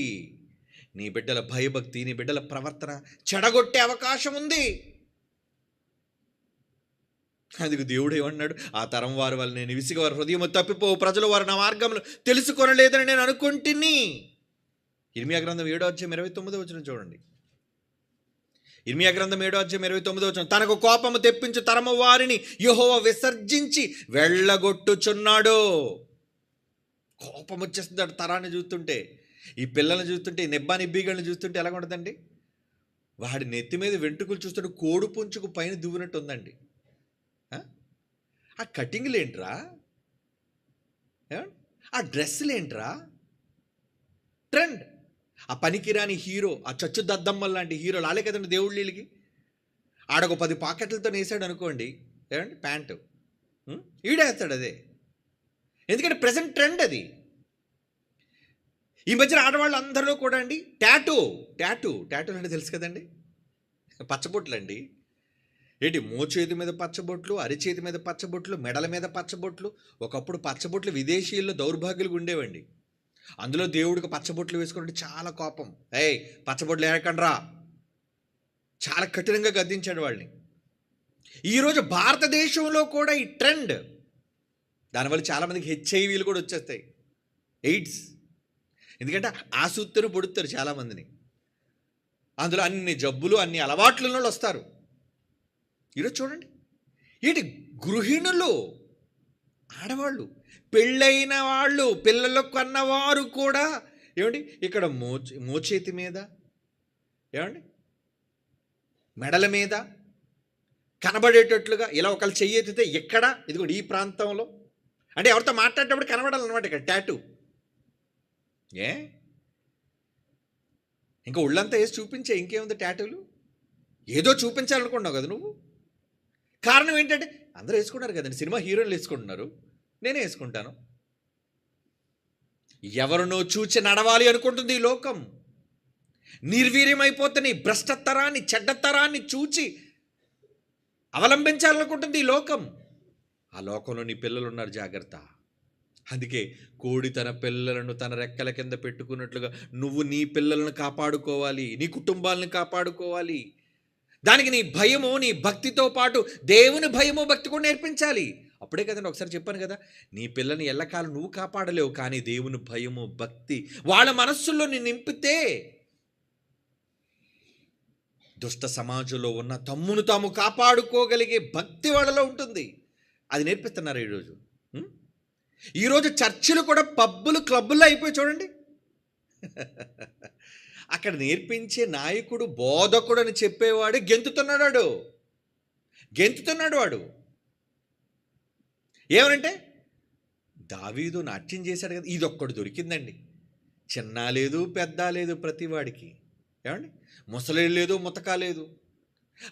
నీ బిడ్డల భయభక్తి, నీ బిడ్డల ప్రవర్తన చెడగొట్టే అవకాశం ఉంది. అందుకు దేవుడు ఏమన్నాడు? ఆ తరం వారి వల్ల నేను విసిగి, వారి హృదయం తప్పిపోవు ప్రజలు, వారు నా మార్గములు తెలుసుకొనలేదని నేను అనుకుంటుని. ఇర్మియా గ్రంథం 7వ అధ్యాయం 29వ వచనం చూడండి. ఇర్మియా గ్రంథం 7వ అధ్యాయం 29వ వచనం. తనకు కోపము తెప్పించు తరము వారిని యెహోవా విసర్జించి వెళ్ళగొట్టుచున్నాడు. కోపం వచ్చేస్తుంది తరాన్ని చూస్తుంటే, ఈ పిల్లల్ని చూస్తుంటే, ఈ నిబ్బా నిబ్బీగల్ని చూస్తుంటే ఎలా ఉంటుందండి? వాడి నెత్తి మీద వెంట్రుకలు చూస్తుంటే కోడి పుంచుకు పైన దువ్వినట్టు ఉందండి. ఆ కటింగ్లు ఏంట్రా, ఆ డ్రెస్సులు ఏంట్రా, ట్రెండ్. ఆ పనికిరాని హీరో, ఆ చచ్చు దద్దమ్మల్ లాంటి హీరోలు ఆలే కదండి దేవుళ్ళ వీళ్ళకి. ఆడొక 10 పాకెట్లతో వేసాడు అనుకోండి, ఏమండి ప్యాంటు, ఈడేస్తాడు అదే. ఎందుకంటే ప్రజెంట్ ట్రెండ్ అది. ఈ మధ్యన ఆడవాళ్ళు అందరిలో కూడా అండి టాటూలు అంటే తెలుసు కదండి, పచ్చబొట్లు అండి. ఏంటి, మోచేతి మీద పచ్చబొట్లు, అరిచేతి మీద పచ్చబొట్లు, మెడల మీద పచ్చబొట్లు. ఒకప్పుడు పచ్చబొట్లు విదేశీయుల్లో దౌర్భాగ్యులుగా ఉండేవండి. అందులో దేవుడికి పచ్చబొట్లు వేసుకుంటే చాలా కోపం. పచ్చబొట్లు వేయకండ్రా, చాలా కఠినంగా గద్దించాడు వాళ్ళని. ఈరోజు భారతదేశంలో కూడా ఈ ట్రెండ్, దానివల్ల చాలామందికి హెచ్ఐవీలు కూడా వచ్చేస్తాయి, ఎయిడ్స్. ఎందుకంటే ఆసుత్తును పొడుస్తారు చాలామందిని. అందులో అన్ని జబ్బులు, అన్ని అలవాట్ల వాళ్ళు వస్తారు. ఈరోజు చూడండి, ఏంటి గృహిణులు, ఆడవాళ్ళు, పెళ్ళైన వాళ్ళు, పిల్లలు కన్నవారు కూడా ఏమండి ఇక్కడ మోచేతి మీద, ఏమండి మెడల మీద కనబడేటట్లుగా ఇలా ఒకళ్ళు చెయ్యెత్తితే ఎక్కడ, ఇదిగోండి ఈ ప్రాంతంలో, అంటే ఎవరితో మాట్లాడేటప్పుడు కనబడాలన్నమాట ఇక్కడ టాటూ. ఇంకా ఒళ్ళంతా వేసి చూపించే, ఇంకేముంది టాటూలు? ఏదో చూపించాలనుకున్నావు కదా నువ్వు. కారణం ఏంటంటే అందరూ వేసుకుంటారు కదండి, సినిమా హీరోయిన్లు వేసుకుంటున్నారు, నేనే వేసుకుంటాను. ఎవరినో చూచి నడవాలి అనుకుంటుంది ఈ లోకం. నిర్వీర్యమైపోతున్న ఈ భ్రష్టతరాన్ని, చెడ్డతరాన్ని చూచి అవలంబించాలనుకుంటుంది ఈ లోకం. ఆ లోకంలో నీ పిల్లలు ఉన్నారు, జాగ్రత్త. అందుకే కోడి తన పిల్లలను తన రెక్కల కింద పెట్టుకున్నట్లుగా నువ్వు నీ పిల్లలను కాపాడుకోవాలి, నీ కుటుంబాలను కాపాడుకోవాలి. దానికి నీ భయము, నీ భక్తితో పాటు దేవుని భయము, భక్తి కూడా నేర్పించాలి. అప్పుడే కదండి, ఒకసారి చెప్పాను కదా, నీ పిల్లని ఎల్లకాలం నువ్వు కాపాడలేవు, కానీ దేవుని భయము, భక్తి వాళ్ళ మనస్సుల్లో నీ నింపితే దుష్ట సమాజంలో ఉన్న తమ్మును తాము కాపాడుకోగలిగే భక్తి వాళ్ళలో ఉంటుంది. అది నేర్పిస్తున్నారు ఈరోజు. ఈరోజు చర్చిలు కూడా పబ్బులు క్లబ్బుల్లో అయిపోయి చూడండి. అక్కడ నేర్పించే నాయకుడు, బోధకుడు అని చెప్పేవాడు గెంతుతున్నాడు వాడు. ఏమనంటే దావీదు నాట్యం చేశాడు కదా, ఇది ఒక్కడు దొరికిందండి. చిన్న లేదు పెద్ద లేదు, ప్రతి వాడికి ఏమండి, ముసలి లేదు ముతక లేదు,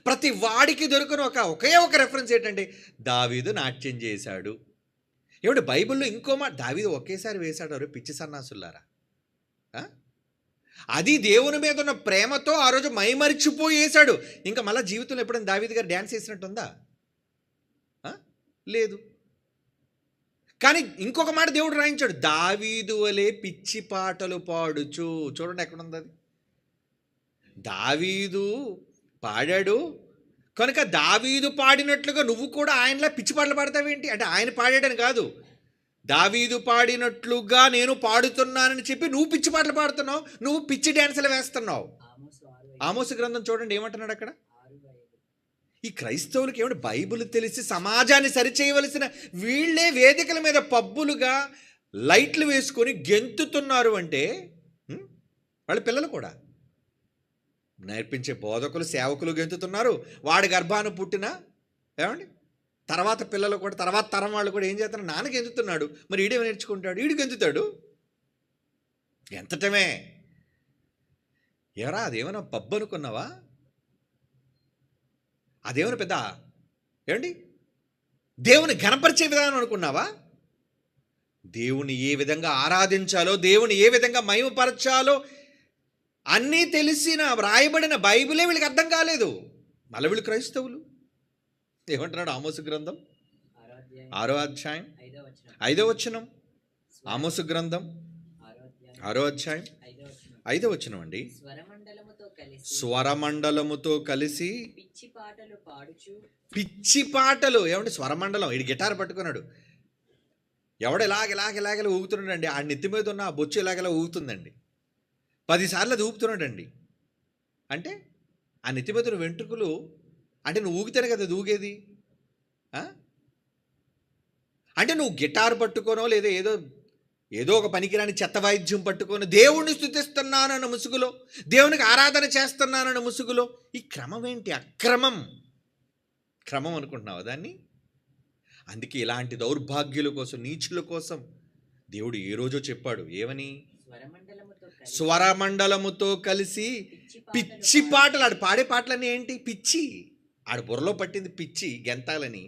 ప్రతి వాడికి దొరికిన ఒకే ఒక రెఫరెన్స్ ఏంటంటే దావీదు నాట్యం చేశాడు. ఏమంటే బైబిల్లో ఇంకో మాట, దావీదు ఒకేసారి వేశాడు పిచ్చి సన్నాసులారా. అది దేవుని మీద ఉన్న ప్రేమతో ఆ రోజు మైమరిచిపోయేశాడు. ఇంకా మళ్ళీ జీవితంలో ఎప్పుడైనా దావీదు గారు డ్యాన్స్ చేసినట్టుందా? లేదు. కానీ ఇంకొక మాట దేవుడు రాయించాడు, దావీదు వలె పిచ్చి పాటలు పాడుచు. చూడండి ఎక్కడుంది అది. దావీదు పాడాడు కనుక దావీదు పాడినట్లుగా నువ్వు కూడా ఆయనలా పిచ్చి పాటలు పాడతావేంటి అంటే, ఆయన పాడాడని కాదు, దావీదు పాడినట్లుగా నేను పాడుతున్నానని చెప్పి నువ్వు పిచ్చి పాటలు పాడుతున్నావు, నువ్వు పిచ్చి డ్యాన్సులు వేస్తున్నావు. ఆమోసు గ్రంథం చూడండి ఏమంటున్నాడు అక్కడ. ఈ క్రైస్తవులకి ఏమంటే బైబిల్ తెలిసి సమాజాన్ని సరిచేయవలసిన వీళ్ళే వేదికల మీద పబ్బులుగా లైట్లు వేసుకొని గెంతుతున్నారు అంటే వాళ్ళ పిల్లలు కూడా నేర్పించే బోధకులు, సేవకులు గెంతుతున్నారు. వాడి గర్భాన పుట్టిన ఏమండి తర్వాత పిల్లలు కూడా, తర్వాత తరం వాళ్ళు కూడా ఏం చేస్తున్నారు, నాన్న గెంతుతున్నాడు, మరి ఈడేమి నేర్చుకుంటాడు, ఈడు గెంతుతాడు. గెంతటమే ఎవరా, అదేమైనా పబ్బు అనుకున్నావా? అదేమైనా పెద్ద ఏమండి దేవుని ఘనపరిచే విధానం అనుకున్నావా? దేవుని ఏ విధంగా ఆరాధించాలో, దేవుని ఏ విధంగా మహిమపరచాలో అన్నీ తెలిసిన వ్రాయబడిన బైబిలే వీళ్ళకి అర్థం కాలేదు. మళ్ళీ వీళ్ళు క్రైస్తవులు. ఏమంటున్నాడు ఆమోసు గ్రంథం 6వ అధ్యాయం 5వ వచనం. ఆమోసు గ్రంథం 6వ అధ్యాయం 5వ వచనం అండి. స్వరమండలముతో కలిసి పిచ్చి పాటలు ఏమంటే స్వరమండలం, ఇది గిటార్ పట్టుకున్నాడు, ఎవడు ఇలాగ ఊగుతున్నాడు అండి. ఆ నెత్తి మీద ఉన్న ఆ బొచ్చు ఇలాగలా ఊగుతుందండి, 10 సార్లు అది ఊపుతున్నాడండి. అంటే ఆ నెత్తి మీద వెంట్రుకలు అంటే నువ్వు ఊగితేనే కదా అది ఊగేది. అంటే నువ్వు గిటార్ పట్టుకోనో లేదా ఏదో ఒక పనికిరాని చెత్త వాయిద్యం పట్టుకొని దేవుణ్ణి స్తుతిస్తున్నానన్న ముసుగులో, దేవునికి ఆరాధన చేస్తున్నానన్న ముసుగులో, ఈ క్రమం ఏంటి? క్రమం అనుకుంటున్నావు దాన్ని. అందుకే ఇలాంటి దౌర్భాగ్యుల కోసం, నీచుల కోసం దేవుడు ఏ రోజో చెప్పాడు, ఏమని? స్వరమండలముతో కలిసి పిచ్చి పాటలు. ఆడు పాడే పాటలన్నీ ఏంటి? పిచ్చి. ఆడు బుర్రలో పట్టింది పిచ్చి, గెంతాలని.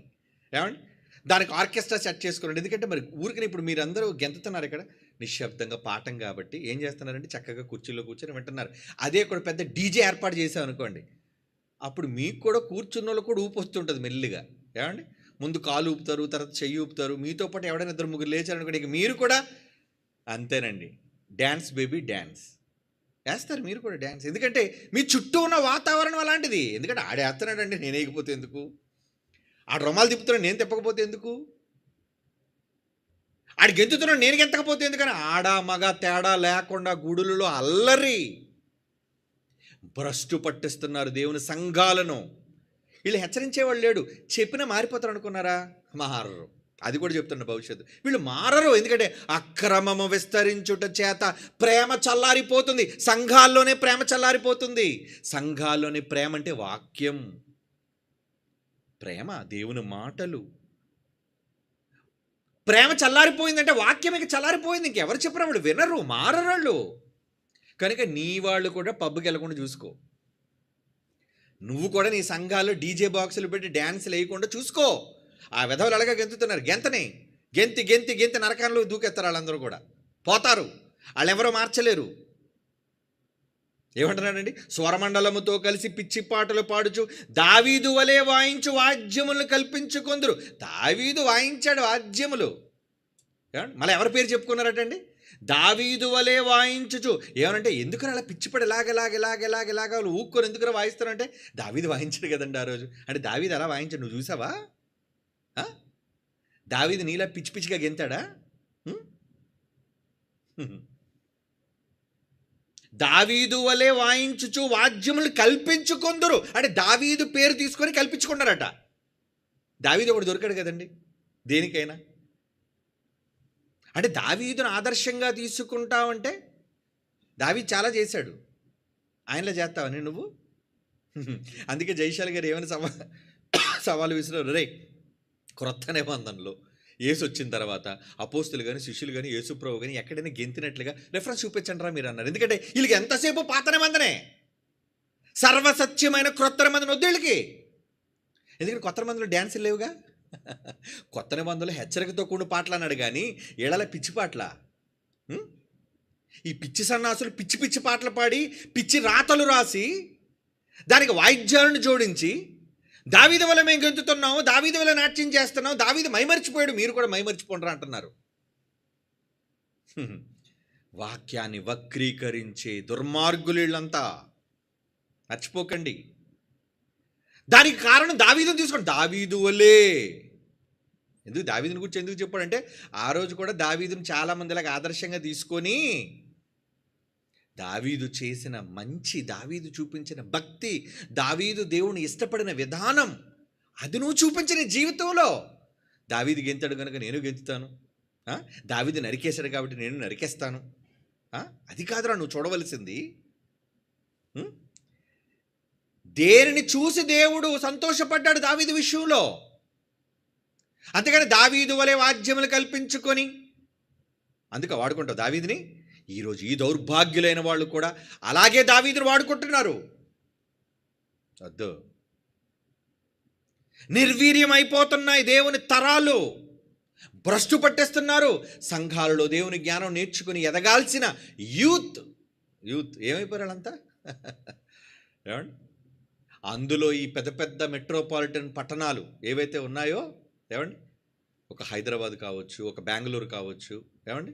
ఏమండి దానికి ఆర్కెస్ట్రా సెట్ చేసుకున్నాడు. ఎందుకంటే మరి ఊరికి ఇప్పుడు మీరందరూ గెంతుతున్నారు ఇక్కడ నిశ్శబ్దంగా పాఠం కాబట్టి ఏం చేస్తున్నారంటే చక్కగా కుర్చీలో కూర్చొని వింటున్నారు. అదే ఇక్కడ పెద్ద డీజే ఏర్పాటు చేసాం అనుకోండి, అప్పుడు మీకు కూడా కూర్చున్న వాళ్ళు కూడా ఊపి వస్తుంటుంది మెల్లిగా. ఏమండి ముందు కాలు ఊపుతారు, తర్వాత చెయ్యి ఊపుతారు, మీతో పాటు ఎవడైనా 2-3 లేచారనుకోండి, ఇక మీరు కూడా అంతేనండి, డ్యాన్స్ బేబీ డ్యాన్స్ వేస్తారు మీరు కూడా డ్యాన్స్. ఎందుకంటే మీ చుట్టూ ఉన్న వాతావరణం అలాంటిది. ఎందుకంటే ఆడేస్తున్నాడండి, నేను వేయకపోతే ఎందుకు? ఆడు రొమాలు తిప్పుతున్నాడు, నేను తిప్పకపోతే ఎందుకు? ఆడు గెంతుతున్నాడు, నేను గెంతకపోతే ఎందుకని? ఆడ మగ తేడా లేకుండా గుడులలో అల్లరి, భ్రష్టు పట్టిస్తున్నారు దేవుని సంఘాలను. వీళ్ళు హెచ్చరించేవాళ్ళు లేడు, చెప్పినా మారిపోతారు అనుకున్నారా? మారరు. అది కూడా చెప్తున్న భవిష్యత్తు వీళ్ళు మారరు. ఎందుకంటే అక్రమము విస్తరించుట చేత ప్రేమ చల్లారిపోతుంది. సంఘాల్లోనే ప్రేమ చల్లారిపోతుంది. సంఘాల్లోనే ప్రేమ అంటే వాక్యం, ప్రేమ, దేవుని మాటలు. ప్రేమ చల్లారిపోయిందంటే వాక్యం ఇక చల్లారిపోయింది. ఇంకెవరు చెప్పరు, వాళ్ళు వినరు, మారరాళ్ళు. కనుక నీ వాళ్ళు కూడా పబ్కి వెళ్ళకుండా చూసుకో. నువ్వు కూడా నీ సంఘాల్లో డీజే బాక్సులు పెట్టి డ్యాన్సులు వేయకుండా చూసుకో. ఆ విధవలు అలాగే గెంతుతున్నారు, గెంతి నరకాల్లో దూకెత్తారు. వాళ్ళందరూ కూడా పోతారు, వాళ్ళెవరో మార్చలేరు. ఏమంటున్నాడండి? స్వరమండలముతో కలిసి పిచ్చి పాటలు పాడుచు దావీదు వలె వాయించు వాద్యములను కల్పించుకొందురు. దావీదు వాయించాడు వాద్యములు. ఏమండి మళ్ళీ ఎవరి పేరు చెప్పుకున్నారటండి? దావీదు వలె వాయించుచు. ఏమనంటే ఎందుకు అలా పిచ్చిపడి ఇలాగ ఊక్కొని ఎందుకు వాయిస్తారంటే దావీదు వాయించాడు కదండి ఆ రోజు. అంటే దావీదు అలా వాయించాడు, నువ్వు చూసావా? దావీదు నీలా పిచ్చిగా గెంతాడా? దావీదు వలె వాయించుచు వాద్యములు కల్పించుకొందురు. అంటే దావీదు పేరు తీసుకొని కల్పించుకున్నారట. దావీదు ఒకటి దొరికాడు కదండి దేనికైనా. అంటే దావీదును ఆదర్శంగా తీసుకుంటావంటే దావీదు చాలా చేశాడు, ఆయనలో చేస్తావని నువ్వు. అందుకే జైశాల్ గారు ఏమైనా సవాలు విసిరారు, రే క్రొత్త నిబంధనలో యేసు వచ్చిన తర్వాత అపోస్తులు కానీ శిష్యులు కానీ యేసుప్రభు కానీ ఎక్కడైనా గెంతినట్లుగా రెఫరెన్స్ చూపించండి రా మీరు అన్నారు. ఎందుకంటే వీళ్ళకి ఎంతసేపు పాత నిబంధనే, సర్వసత్యమైన క్రొత్త నిబంధన వద్దు వీళ్ళకి. ఎందుకంటే కొత్త నిబంధనలు డ్యాన్సులు లేవుగా. కొత్త నిబంధనలు హెచ్చరికతో కూడిన పాటలు అన్నాడు కానీ ఏళ్ళ పిచ్చి పాటల. ఈ పిచ్చి సన్నాసులు పిచ్చి పిచ్చి పాటలు పాడి పిచ్చి రాతలు రాసి దానికి వాయిద్యాలను జోడించి దావీదు వల్ల మేము గెంతుతున్నాము, దావీదు వల్ల నాట్యం చేస్తున్నాం, దావీదు మైమరిచిపోయాడు, మీరు కూడా మైమరిచిపోండ్రా అంటున్నారు. వాక్యాన్ని వక్రీకరించే దుర్మార్గులు వీళ్ళంతా, మర్చిపోకండి. దానికి కారణం దావీదుని తీసుకోండి, దావీదు వలే. ఎందుకు దావీదుని గురించి ఎందుకు చెప్పాడంటే ఆ రోజు కూడా దావీదుని చాలామందిలాగా ఆదర్శంగా తీసుకొని దావీదు చేసిన మంచి, దావీదు చూపించిన భక్తి, దావీదు దేవుని ఇష్టపడిన విధానం అది నువ్వు చూపించిన జీవితంలో. దావీదు గెంతాడు కనుక నేను గెంతుతాను, దావీదు నరికేశాడు కాబట్టి నేను నరికేస్తాను, అది కాదురా నువ్వు చూడవలసింది. దేనిని చూసి దేవుడు సంతోషపడ్డాడు దావీదు విషయంలో. అంతేగాని దావీదు వలె వాద్యములు కల్పించుకొని అందుకే వాడుకుంటావు దావీదుని. ఈరోజు ఈ దౌర్భాగ్యులైన వాళ్ళు కూడా అలాగే దావీదుని వాడుకుంటున్నారు. వద్దు, నిర్వీర్యం అయిపోతున్నాయి దేవుని తరాలు, భ్రష్టు పట్టేస్తున్నారు. సంఘాలలో దేవుని జ్ఞానం నేర్చుకుని ఎదగాల్సిన యూత్ ఏమైపోయారు వాళ్ళంతా? ఏమండి, అందులో ఈ పెద్ద పెద్ద మెట్రోపాలిటన్ పట్టణాలు ఏవైతే ఉన్నాయో, ఏమండి, ఒక హైదరాబాద్ కావచ్చు, ఒక బెంగళూరు కావచ్చు, ఏమండి,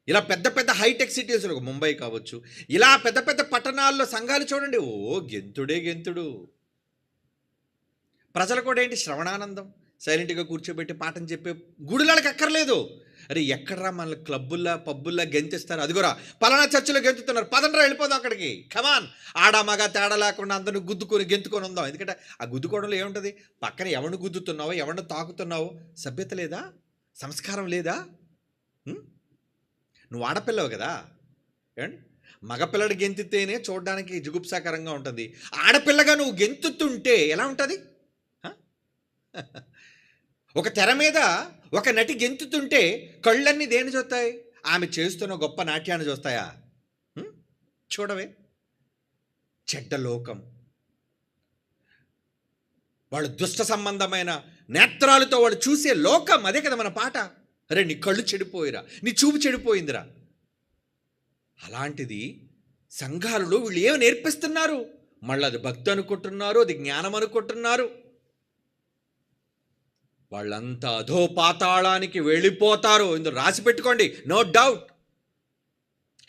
ఇలా పెద్ద పెద్ద హైటెక్ సిటీస్, ఒక ముంబై కావచ్చు, ఇలా పెద్ద పెద్ద పట్టణాల్లో సంఘాలు చూడండి, గెంతుడే గెంతుడు. ప్రజలు కూడా ఏంటి, శ్రవణానందం, సైలెంట్గా కూర్చోబెట్టి పాఠం చెప్పే గుడిలాళ్ళకి అక్కర్లేదు. అరే ఎక్కడరా మన క్లబ్బుల్లా పబ్బుల్లా గెంతిస్తారు, అదిగోరా పలానా చర్చిలో గెంతుతున్నారు, పదండ్రా వెళ్ళిపోదాం అక్కడికి, కమాన్, ఆడ మగ తేడా లేకుండా అందరిని గెంతుకొని ఉందాం. ఎందుకంటే ఆ గుద్దుకోవడంలో ఏముంటుంది, పక్కన ఎవరిని గుద్దుతున్నావో ఎవరిని తాకుతున్నావో సభ్యత లేదా, సంస్కారం లేదా? నువ్వు ఆడపిల్లవు కదా, ఏమండి, మగపిల్లడు గెంతితేనే చూడడానికి జుగుప్సాకరంగా ఉంటుంది, ఆడపిల్లగా నువ్వు గెంతుతుంటే ఎలా ఉంటుంది? ఒక తెర మీద ఒక నటి గెంతుతుంటే కళ్ళన్నీ దేన్ని చూస్తాయి? ఆమె చేస్తున్న గొప్ప నాట్యాన్ని చూస్తాయా? చూడవే. చెడ్డ లోకం, వాళ్ళు దుష్ట సంబంధమైన నేత్రాలతో వాళ్ళు చూసే లోకం, అదే కదా మన పాట. అరే నీ కళ్ళు చెడిపోయిరా, నీ చూపు చెడిపోయిందిరా. అలాంటిది సంఘాలలో వీళ్ళు ఏమి నేర్పిస్తున్నారు? మళ్ళీ అది భక్తి అనుకుంటున్నారు, అది జ్ఞానం అనుకుంటున్నారు. వాళ్ళంతా అధో పాతాళానికి వెళ్ళిపోతారు. ఇందులో రాసి పెట్టుకోండి, నో డౌట్.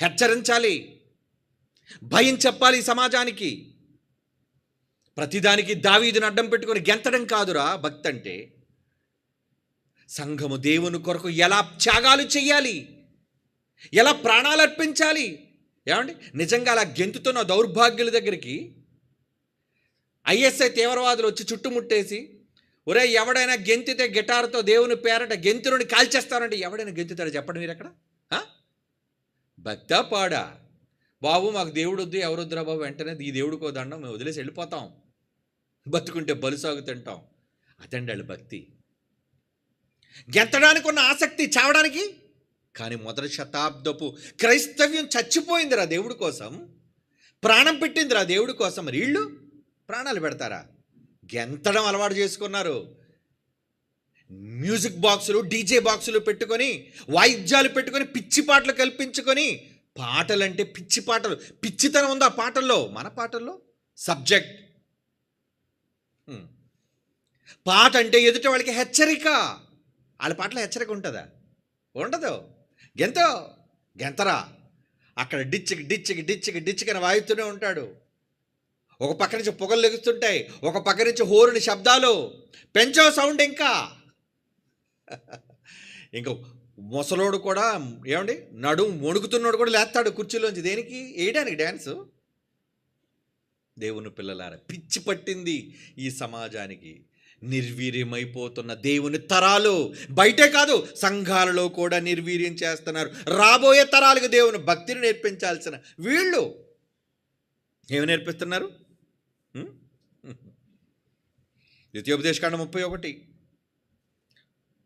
హెచ్చరించాలి, భయం చెప్పాలి సమాజానికి. ప్రతిదానికి దావీదుని అడ్డం పెట్టుకొని గెంతడం కాదురా భక్తి అంటే. సంఘము దేవుని కొరకు ఎలా త్యాగాలు చెయ్యాలి, ఎలా ప్రాణాలు అర్పించాలి. ఏమండి, నిజంగా అలా గెంతుతున్న దౌర్భాగ్యుల దగ్గరికి ఐఎస్ఐ తీవ్రవాదులు వచ్చి చుట్టుముట్టేసి, ఒరే ఎవడైనా గెంతితే గిటార్తో దేవుని పేరట గెంతుని కాల్చేస్తానంటే ఎవడైనా గెంతుతాడు చెప్పండి మీరు ఎక్కడ? భక్తా పాడా? బాబు మాకు దేవుడు వద్దు, ఎవరు వద్దురా బాబు, వెంటనే ఈ దేవుడికో దండం, మేము వదిలేసి వెళ్ళిపోతాం, బతుకుంటే బలుసాగు తింటాం. అదండి వాళ్ళ భక్తి. గెంతడానికి ఉన్న ఆసక్తి చావడానికి. కానీ మొదటి శతాబ్దపు క్రైస్తవ్యం చచ్చిపోయిందిరా దేవుడి కోసం, ప్రాణం పెట్టిందిరా దేవుడి కోసం. మరి వీళ్ళు ప్రాణాలు పెడతారా? గెంతడం అలవాటు చేసుకున్నారు. మ్యూజిక్ బాక్సులు, డీజే బాక్సులు పెట్టుకొని, వాయిద్యాలు పెట్టుకొని, పిచ్చి పాటలు కల్పించుకొని, పాటలంటే పిచ్చి పాటలు, పిచ్చితనం ఉందా పాటల్లో? మన పాటల్లో సబ్జెక్ట్. పాట అంటే ఎదుట వాళ్ళకి హెచ్చరిక. వాళ్ళ పాటలో హెచ్చరిక ఉంటుందా? ఉండదు. గెంతరా, అక్కడ డిచ్చికి డిచ్చికి డిచ్చికి డిచ్చికని వాయిస్తూనే ఉంటాడు. ఒక పక్క నుంచి పొగలు లెగుస్తుంటాయి, ఒక పక్క నుంచి హోరుని శబ్దాలు, పెంచో సౌండ్. ఇంకా ముసలోడు కూడా ఏమండి, నడుము వణుకుతున్నాడు కూడా లేస్తాడు కుర్చీలోంచి. దేనికి? వేయడానికి డ్యాన్సు. దేవుని పిల్లలారా, పిచ్చి పట్టింది ఈ సమాజానికి. నిర్వీర్యమైపోతున్న దేవుని తరాలు బయటే కాదు, సంఘాలలో కూడా నిర్వీర్యం చేస్తున్నారు. రాబోయే తరాలకు దేవుని భక్తిని నేర్పించాల్సిన వీళ్ళు ఏమి నేర్పిస్తున్నారు? ద్వితీయోపదేశకాండం 31,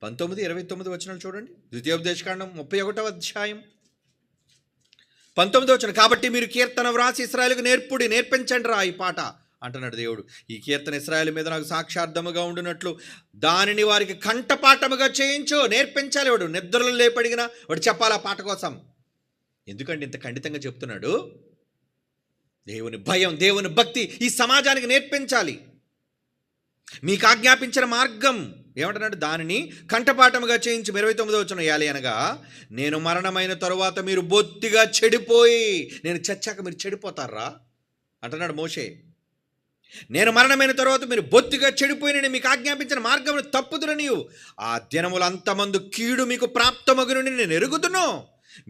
19, 29 వచనాలు చూడండి. ద్వితీయోపదేశకాండం 31వ అధ్యాయం 19వ వచనం. కాబట్టి మీరు కీర్తన వ్రాసి ఇశ్రాయేలుకు నేర్పించండి రా ఈ పాట అంటున్నాడు దేవుడు. ఈ కీర్తన ఇశ్రాయేలు మీద నాకు సాక్షార్థముగా ఉండునట్లు దానిని వారికి కంఠపాఠముగా చేయించు. నేర్పించాలి. వాడు నిద్రలో లేపడిగినా వాడు చెప్పాలి ఆ పాట కోసం. ఎందుకంటే ఇంత ఖండితంగా చెప్తున్నాడు? దేవుని భయం, దేవుని భక్తి ఈ సమాజానికి నేర్పించాలి. మీకు ఆజ్ఞాపించిన మార్గం ఏమంటున్నాడు? దానిని కంఠపాఠముగా చేయించి 29వ వచనం. యాలి అనగా నేను మరణమైన తరువాత మీరు బొత్తిగా చెడిపోయి, నేను చచ్చాక మీరు చెడిపోతారా అంటున్నాడు మోషే. నేను మరణమైన తర్వాత మీరు బొత్తిగా చెడిపోయి నేను మీకు ఆజ్ఞాపించిన మార్గమును తప్పుదురనియు ఆ దినములు అంతమందు కీడు మీకు ప్రాప్తమగునని నేను ఎరుగుదును.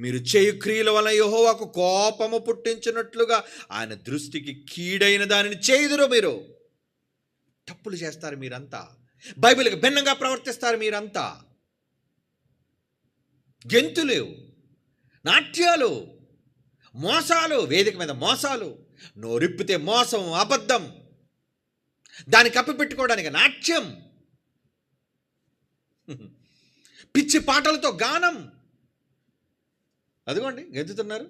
మీరు చేయు క్రియల వలన యెహోవాకు కోపము పుట్టించినట్లుగా ఆయన దృష్టికి కీడైన దానిని చేయుదురు. మీరు తప్పులు చేస్తారు, మీరంతా బైబిల్కి భిన్నంగా ప్రవర్తిస్తారు, మీరంతా గెంతులు, నాట్యాలు, మోసాలు, వేదిక మీద మోసాలు, నోరిప్పితే మోసం, అబద్ధం, దాన్ని కప్పిపెట్టుకోవడానికి నాట్యం, పిచ్చి పాటలతో గానం. అదిగోండి గెంతుతున్నారు.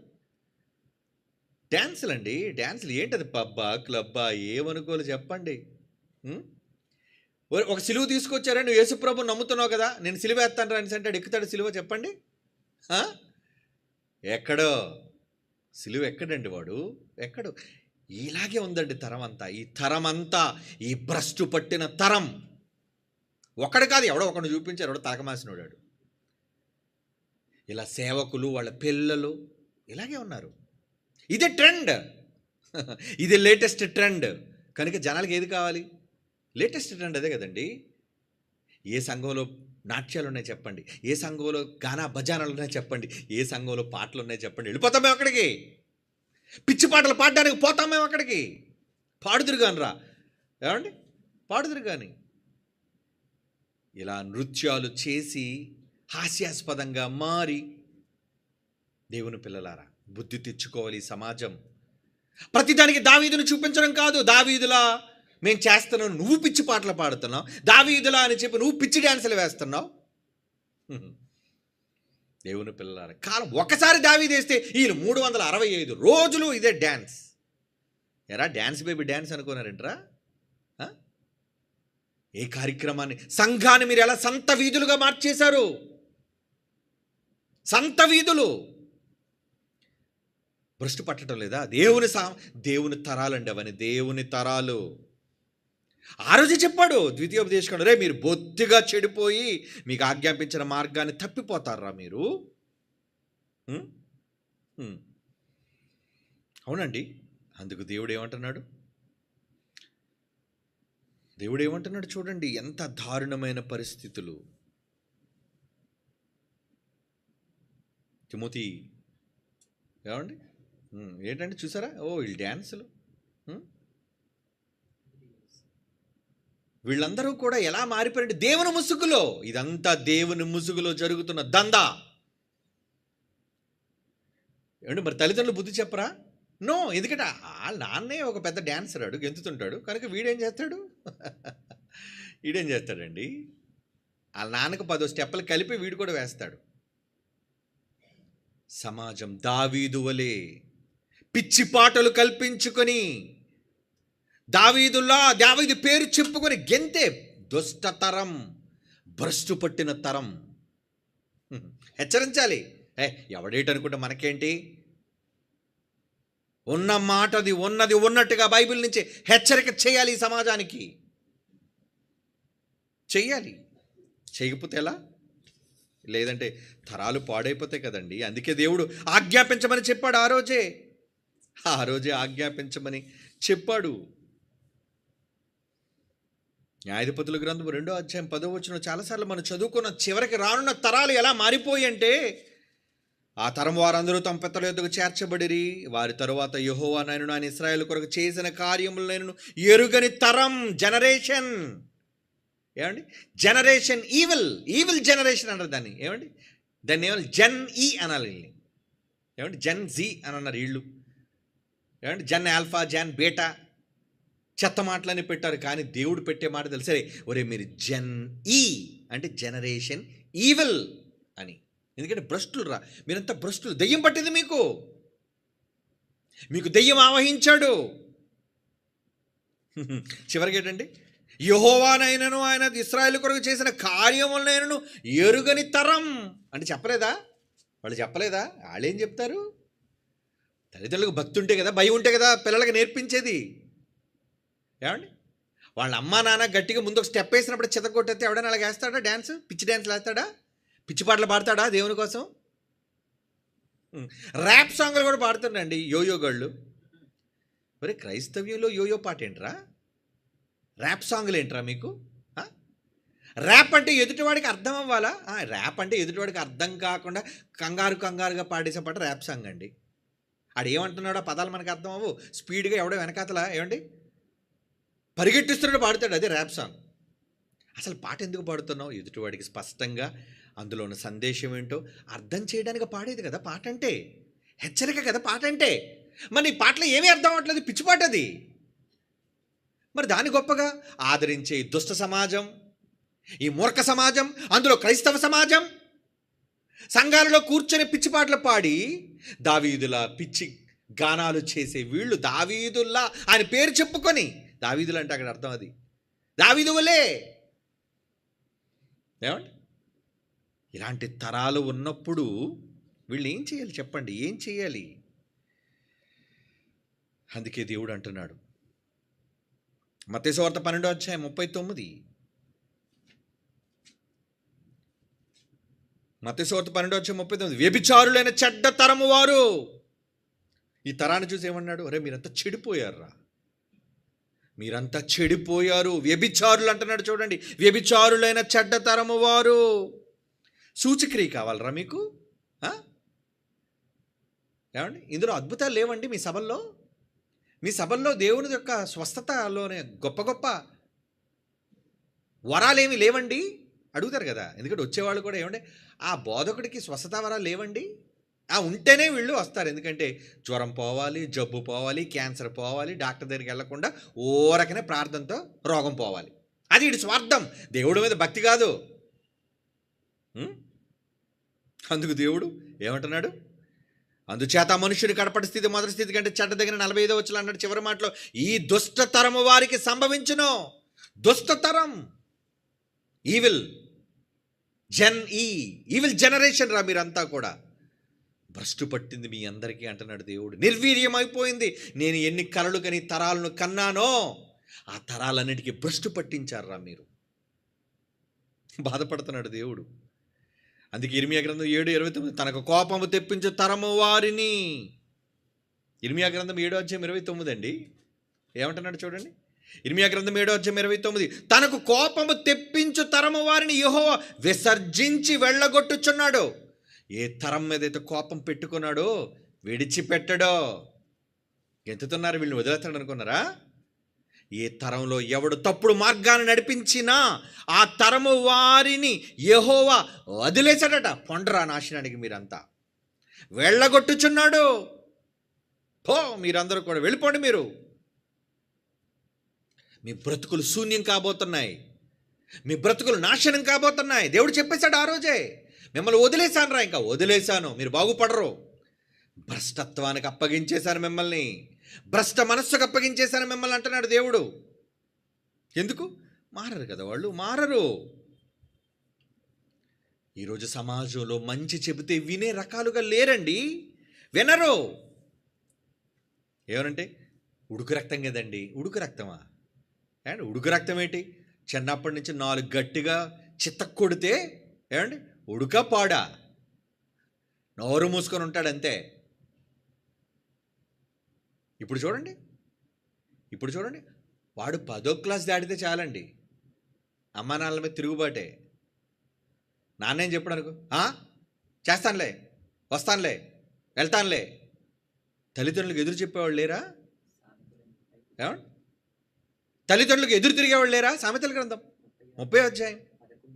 డ్యాన్సులు అండి, డ్యాన్సులు ఏంటది? పబ్బా క్లబ్బా ఏమనుకోలు చెప్పండి. ఒక సిలువ తీసుకొచ్చారా, నువ్వు యేసుప్రభు నమ్ముతున్నావు కదా, నేను సిలువ వేస్తాను అని అంటాడు. ఎక్కుతాడు సిలువ? చెప్పండి. ఎక్కడో సిలువ ఎక్కడండి వాడు? ఎక్కడు? ఇలాగే ఉందండి తరం అంతా. ఈ తరం అంతా ఈ భ్రష్టు పట్టిన తరం. ఒకడు కాదు, ఎవడో ఒకడు చూపించారు, ఎవడో తలకమాసినోడాడు. ఇలా సేవకులు, వాళ్ళ పిల్లలు ఇలాగే ఉన్నారు. ఇదే ట్రెండ్, ఇది లేటెస్ట్ ట్రెండ్. కనుక జనాలకి ఏది కావాలి? లేటెస్ట్ ట్రెండ్ అదే కదండి. ఏ సంఘంలో నాట్యాలు ఉన్నాయి చెప్పండి, ఏ సంఘంలో గానా భజానాలు ఉన్నాయి చెప్పండి, ఏ సంఘంలో పాటలు ఉన్నాయి చెప్పండి, వెళ్ళిపోతాం మేము అక్కడికి. పిచ్చి పాటలు పాడడానికి పోతాం మేము అక్కడికి. పాడుదురు కాని రా, ఏమండి, పాడుదురు కానీ. ఇలా నృత్యాలు చేసి హాస్యాస్పదంగా మారి, దేవుని పిల్లలారా బుద్ధి తెచ్చుకోవాలి. ఈ సమాజం ప్రతిదానికి దావీదును చూపించడం కాదు. దావీదులా మేము చేస్తున్నావు, నువ్వు పిచ్చి పాటలు పాడుతున్నావు. దావీదులా అని చెప్పి నువ్వు పిచ్చి డ్యాన్సులు వేస్తున్నావు. దేవుని పిల్లలారా, కాలం ఒకసారి దావీదు వేస్తే వీళ్ళు 365 రోజులు ఇదే డ్యాన్స్. ఎరా డ్యాన్స్ బేబీ డ్యాన్స్ అనుకున్నారంటరా? ఏ కార్యక్రమాన్ని, సంఘాన్ని మీరు ఎలా సంత వీధులుగా మార్చేశారు? సంత వీధులు. భ్రష్టు పట్టడం లేదా? దేవుని తరాలండి అవన్నీ, దేవుని తరాలు. ఆ రోజు చెప్పాడు ద్వితీయోపదేశకాండం, రే మీరు బొత్తిగా చెడిపోయి మీకు ఆజ్ఞాపించిన మార్గాన్ని తప్పిపోతారా మీరు? అవునండి. అందుకు దేవుడు ఏమంటున్నాడు? చూడండి ఎంత దారుణమైన పరిస్థితులు. తిమోతి ఏమండి ఏంటంటే చూసారా? వీళ్ళు డ్యాన్సులు, వీళ్ళందరూ కూడా ఎలా మారిపోయారంటే దేవుని ముసుగులో. ఇదంతా దేవుని ముసుగులో జరుగుతున్న దందా. ఏమంటే మరి తల్లిదండ్రులు బుద్ధి చెప్పరా? నో. ఎందుకంటే వాళ్ళ నాన్నే ఒక పెద్ద డ్యాన్సర్, ఆడు గెంతుతుంటాడు. కనుక వీడేం చేస్తాడు? వీడేం చేస్తాడండి? వాళ్ళ నాన్నకు 10 స్టెప్పులు కలిపి వీడు కూడా వేస్తాడు. సమాజం దావీదు వలె పిచ్చి పాటలు కల్పించుకొని, దావీదు పేరు చెప్పుకొని గెంతే దుష్టతరం, భ్రష్టు పట్టిన తరం. హెచ్చరించాలి. ఎవడేటనుకుంటే మనకేంటి? ఉన్న మాటది ఉన్నది ఉన్నట్టుగా బైబిల్ నుంచి హెచ్చరిక చేయాలి. ఈ సమాజానికి చెయ్యాలి. చేయకపోతే ఎలా? లేదంటే తరాలు పాడైపోతాయి కదండి. అందుకే దేవుడు ఆజ్ఞాపించమని చెప్పాడు. ఆ రోజే ఆజ్ఞాపించమని చెప్పాడు. న్యాయాధిపతుల గ్రంథం 2వ అధ్యాయం 10వ వచనం చాలాసార్లు మనం చదువుకున్న. చివరికి రానున్న తరాలు ఎలా మారిపోయి అంటే, ఆ తరం వారందరూ తమ పెద్దల యొద్దకు చేర్చబడిరి. వారి తరువాత యెహోవా ఆయన ఇశ్రాయేలు కొరకు చేసిన కార్యములను ఎరుగని తరం, జనరేషన్. ఏమండి? జనరేషన్ ఈవిల్, ఈవిల్ జనరేషన్ అంటారు దాన్ని. ఏమండి? దాన్ని ఏమన్నా జెన్ ఈ అనాలి వీళ్ళని. ఏమండి? జెన్ జీ అని అన్నారు వీళ్ళు. ఏమండి? జెన్ ఆల్ఫా, జెన్ బీటా, చెత్త మాటలని పెట్టారు. కానీ దేవుడు పెట్టే మాట తెలుసే, ఒరే మీరు జెన్ ఈ అంటే జనరేషన్ ఈవిల్ అని. ఎందుకంటే భ్రష్టులు రా, మీరంతా భ్రష్టులు. దెయ్యం పట్టింది మీకు, మీకు దెయ్యం ఆవహించాడు. చివరికి ఏంటండి? యెహోవానైనను ఆయన ఇశ్రాయేలు కొరకు చేసిన కార్యములనైనను ఎరుగని తరం అంటే చెప్పలేదా? వాళ్ళు చెప్పలేదా? వాళ్ళేం చెప్తారు? తల్లిదండ్రులకు భక్తి ఉంటే కదా, భయం ఉంటే కదా పిల్లలకి నేర్పించేది. ఏమండి? వాళ్ళ అమ్మా నాన్న గట్టిగా ముందు ఒక స్టెప్ వేసినప్పుడు చితగొట్టేస్తే ఎవడైనా అలాగ వేస్తాడా? డ్యాన్స్, పిచ్చి డ్యాన్స్లు వేస్తాడా? పిచ్చి పాటలు పాడతాడా దేవుని కోసం? ర్యాప్ సాంగ్లు కూడా పాడుతుండండి యోయో గళ్ళు. మరి క్రైస్తవ్యంలో యోయో పాట ఏంట్రా? ర్యాప్ సాంగ్లు ఏంట్రా మీకు? ర్యాప్ అంటే ఎదుటివాడికి అర్థం అవ్వాలా? ర్యాప్ అంటే ఎదుటివాడికి అర్థం కాకుండా కంగారుగా పాడేసే పాట ర్యాప్ సాంగ్ అండి. ఆడు ఏమంటున్నాడో పదాలు మనకు అర్థం అవ్వు. స్పీడ్గా ఎవడో వెనకాతలా ఏమండి పరిగెట్టిస్తున్నాడు పాడుతాడు, అదే ర్యాప్ సాంగ్. అసలు పాట ఎందుకు పాడుతున్నావు? ఎదుటివాడికి స్పష్టంగా అందులో ఉన్న సందేశం ఏంటో అర్థం చేయడానికి పాడేది కదా పాట అంటే. హెచ్చరిక కదా పాట అంటే. మరి ఈ పాటలో ఏమీ అర్థం అవ్వట్లేదు, పిచ్చి పాట అది. మరి దాని గొప్పగా ఆదరించే ఈ దుష్ట సమాజం, ఈ మూర్ఖ సమాజం, అందులో క్రైస్తవ సమాజం సంఘాలలో కూర్చొని పిచ్చి పాటలు పాడి దావీదులా పిచ్చి గానాలు చేసే వీళ్ళు, దావీదుల్లా ఆయన పేరు చెప్పుకొని, దావీదులు అంటే అక్కడ అర్థం అది దావీదు వలే. ఏమండి? ఇలాంటి తరాలు ఉన్నప్పుడు వీళ్ళు ఏం చేయాలి చెప్పండి? ఏం చేయాలి? అందుకే దేవుడు అంటున్నాడు మత్తయి సువార్త 12:39. మత్తయి సువార్త 12:39, వ్యభిచారులైన చెడ్డ తరము వారు. ఈ తరాన్ని చూసి ఏమన్నాడు? అరే మీరంతా చెడిపోయారా, మీరంతా చెడిపోయారు, వ్యభిచారులు అంటున్నాడు. చూడండి, వ్యభిచారులైన చెడ్డ తరము వారు. సూచక్రియ కావాలరా మీకు? ఏమండి? ఇందులో అద్భుతాలు లేవండి మీ సభల్లో? మీ సభల్లో దేవుని యొక్క స్వస్థతలోనే గొప్ప గొప్ప వరాలేమి లేవండి? అడుగుతారు కదా. ఎందుకంటే వచ్చేవాళ్ళు కూడా ఏమండి ఆ బోధకుడికి స్వస్థత వరాలు లేవండి? ఉంటేనే వీళ్ళు వస్తారు. ఎందుకంటే జ్వరం పోవాలి, జబ్బు పోవాలి, క్యాన్సర్ పోవాలి, డాక్టర్ దగ్గరికి వెళ్లకుండా ఓరకనే ప్రార్థనతో రోగం పోవాలి. అది ఇటు స్వార్థం, దేవుడి మీద భక్తి కాదు. అందుకు దేవుడు ఏమంటున్నాడు? అందుచేత మనుషుడి కడపటి స్థితి మొదటి స్థితి కంటే చెడ్డ దగ్గర 45వ వచనం అన్నాడు చివరి మాటలో, ఈ దుష్టతరము వారికి సంభవించును. దుష్టతరం, ఈవిల్ జెన్ ఈ, ఈవిల్ జనరేషన్ రా మీరంతా కూడా. భ్రష్టు పట్టింది మీ అందరికీ అంటున్నాడు దేవుడు. నిర్వీర్యం అయిపోయింది. నేను ఎన్ని కలలు కని తరాలను కన్నానో ఆ తరాలన్నిటికీ భ్రష్టు పట్టించారా మీరు. బాధపడుతున్నాడు దేవుడు. అందుకే ఇర్మియా గ్రంథం 7:29, తనకు కోపము తెప్పించు తరము వారిని. ఇర్మియా గ్రంథం 7:29 అండి. ఏమంటున్నాడు చూడండి. ఇర్మియా గ్రంథం 7:29, తనకు కోపము తెప్పించు తరము వారిని యెహోవా విసర్జించి వెళ్ళగొట్టుచున్నాడు. ఏ తరం మీద అయితే కోపం పెట్టుకున్నాడో విడిచిపెట్టడో. ఎంతుతున్నారు వీళ్ళని వదిలేస్తాడు అనుకున్నారా? ఏ తరంలో ఎవడు తప్పుడు మార్గాన్ని నడిపించినా ఆ తరము వారిని యెహోవా వదిలేశాడట. పొండరా నాశనానికి మీరంతా, వెళ్ళగొట్టుచున్నాడు. మీరందరూ కూడా వెళ్ళిపోండి. మీరు మీ బ్రతుకులు శూన్యం కాబోతున్నాయి, మీ బ్రతుకులు నాశనం కాబోతున్నాయి. దేవుడు చెప్పేశాడు ఆ రోజే, మిమ్మల్ని వదిలేశాను రా, ఇంకా వదిలేశాను, మీరు బాగుపడరు. భ్రష్టత్వానికి అప్పగించేశాను మిమ్మల్ని, భ్రష్ట మనస్సుకు అప్పగించేశాను మిమ్మల్ని అంటున్నాడు దేవుడు. ఎందుకు? మారరు కదా వాళ్ళు, మారరు. ఈరోజు సమాజంలో మంచి చెబితే వినే రకాలుగా లేరండి, వినరు. ఏమనంటే ఉడుకు రక్తం కదండి. ఉడుకు రక్తమా? ఏమండి ఉడుకు రక్తం ఏంటి? చిన్నప్పటి నుంచి 4 గట్టిగా చిత్తకు కొడితే ఏమండి ఉడుక పాడా? నోరు మూసుకొని ఉంటాడంతే. ఇప్పుడు చూడండి వాడు 10వ క్లాస్ దాటితే చాలండి, అమ్మా నాన్నల మీద తిరుగుబాటే. నాన్నేం చెప్పాడు అనుకో, చేస్తానులే, వస్తానులే, వెళ్తానులే. తల్లిదండ్రులకు ఎదురు చెప్పేవాళ్ళు లేరా? తల్లిదండ్రులకు ఎదురు తిరిగేవాళ్ళు లేరా? సామెతల గ్రంథం 30వ అధ్యాయం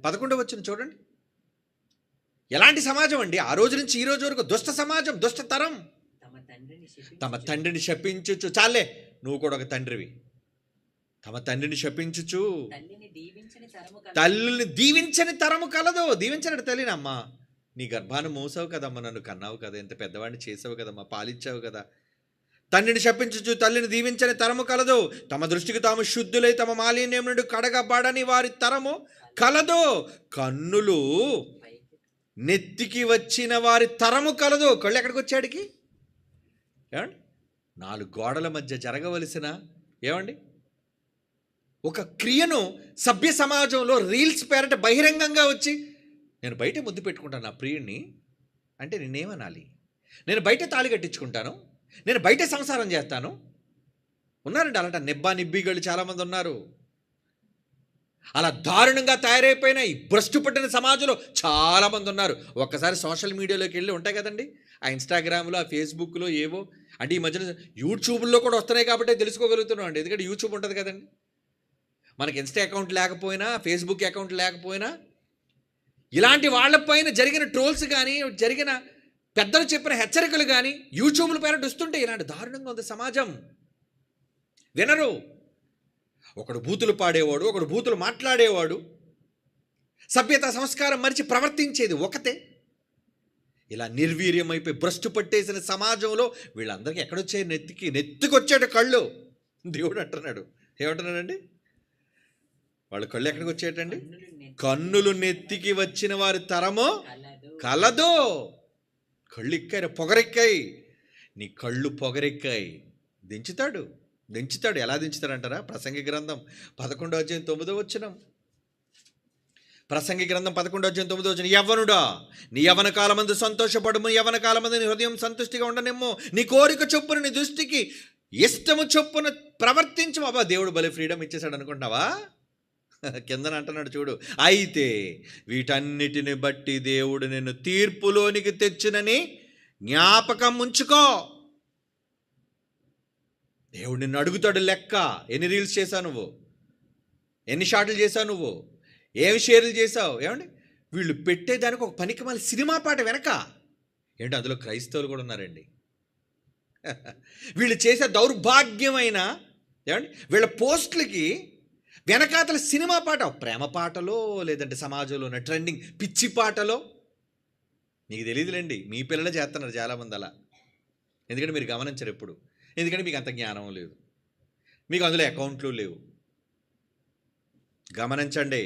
11వ వచనం చూడండి. ఎలాంటి సమాజం అండి! ఆ రోజు నుంచి ఈ రోజు వరకు దుష్ట సమాజం, దుష్ట తరం. తమ తండ్రిని శపించుచు, చాలే నువ్వు కూడా ఒక తండ్రివి. తమ తండ్రిని శపించుచు, తల్లిని దీవించని తరము కలదు. దీవించని తల్లినమ్మా, నీ గర్భాన్ని మోసావు కదమ్మా, నన్ను కన్నావు కదా, ఎంత పెద్దవాడిని చేసావు కదమ్మా, పాలిచ్చావు కదా. తండ్రిని శపించుచు, తల్లిని దీవించని తరము కలదు. తమ దృష్టికి తాము శుద్ధులై తమ మాలిన్యం నుండి కడగబడని వారి తరము కలదు. కన్నులు నెత్తికి వచ్చిన వారి తరము కలదు. కళ్ళు ఎక్కడికి వచ్చాడికి? ఏమండి, 4 గోడల మధ్య జరగవలసిన ఏమండి ఒక క్రియను సభ్య సమాజంలో రీల్స్ పేరట బహిరంగంగా వచ్చి, నేను బయట ముద్దు పెట్టుకుంటాను నా ప్రియుడిని అంటే నేనేమనాలి? నేను బయట తాళి కట్టించుకుంటాను, నేను బయట సంసారం చేస్తాను. ఉన్నారండి అలాంటి నిబ్బా నిబ్బిగళ్ళు చాలామంది ఉన్నారు. అలా దారుణంగా తయారైపోయిన ఈ భ్రష్టు పట్టిన సమాజంలో చాలామంది ఉన్నారు. ఒక్కసారి సోషల్ మీడియాలోకి వెళ్ళి ఉంటాయి కదండి, ఆ ఇన్స్టాగ్రామ్లో, ఆ ఫేస్బుక్లో, ఏవో అంటే ఈ మధ్యన యూట్యూబ్లో కూడా వస్తున్నాయి కాబట్టి తెలుసుకోగలుగుతున్నాం అండి. ఎందుకంటే యూట్యూబ్ ఉంటుంది కదండి. మనకి ఇన్స్టా అకౌంట్ లేకపోయినా, ఫేస్బుక్ అకౌంట్ లేకపోయినా, ఇలాంటి వాళ్ళపైన జరిగిన ట్రోల్స్ కానీ, జరిగిన పెద్దలు చెప్పిన హెచ్చరికలు కానీ యూట్యూబ్ల పేరట వస్తుంటే ఇలాంటి దారుణంగా ఉంది సమాజం. వినరు. ఒకడు బూతులు పాడేవాడు, ఒకడు బూతులు మాట్లాడేవాడు, సభ్యత సంస్కారం మరిచి ప్రవర్తించేది ఒకతే. ఇలా నిర్వీర్యమైపోయి భ్రష్టు పట్టేసిన సమాజంలో వీళ్ళందరికీ ఎక్కడొచ్చాయి? నెత్తికొచ్చాడు కళ్ళు. దేవుడు అంటున్నాడు, ఏమంటున్నాడండి? వాళ్ళ కళ్ళు ఎక్కడికి వచ్చేటండి? కన్నులు నెత్తికి వచ్చిన వారి తరము కలదు. కళ్ళు ఎక్కారు, పొగరెక్కాయి. నీ కళ్ళు పొగరెక్కాయి. దించుతాడు. ఎలా దించుతాడంటారా? ప్రసంగి గ్రంథం 11వ అధ్యాయం 9వ వచనం. ప్రసంగి గ్రంథం 11వ అధ్యాయం 9వ వచనం. యవ్వనుడా, నీ యవ్వన కాలమందు సంతోషపడుము, యవ్వన కాలమందు నీ హృదయం సంతుష్టిగా ఉండనిమ్ము, నీ కోరిక చొప్పున, నీ దృష్టికి ఇష్టము చొప్పున ప్రవర్తించు. బాబా, దేవుడు భలే ఫ్రీడమ్ ఇచ్చేసాడు అనుకుంటున్నావా? కిందన అంటున్నాడు చూడు, అయితే వీటన్నిటిని బట్టి దేవుడు నిన్ను తీర్పులోనికి తెచ్చునని జ్ఞాపకం ఉంచుకో. దేవుడు నిన్ను అడుగుతాడు లెక్క. ఎన్ని రీల్స్ చేశావు నువ్వు? ఎన్ని షార్ట్లు చేశావు నువ్వు? ఏమి షేర్లు చేశావు? ఏమండి, వీళ్ళు పెట్టేదానికి ఒక పనికి మళ్ళీ సినిమా పాట వెనక ఏంటి, అందులో క్రైస్తవులు కూడా ఉన్నారండి. వీళ్ళు చేసే దౌర్భాగ్యమైన ఏమండి వీళ్ళ పోస్టులకి వెనకాతల సినిమా పాట, ప్రేమ పాటలో, లేదంటే సమాజంలో ఉన్న ట్రెండింగ్ పిచ్చి పాటలో. నీకు తెలియదులేండి, మీ పిల్లలు చేస్తున్నారు చాలామంది అలా. ఎందుకంటే మీరు గమనించరు ఎప్పుడు. ఎందుకంటే మీకు అంత జ్ఞానం లేదు, మీకు అందులో అకౌంట్లు లేవు. గమనించండి,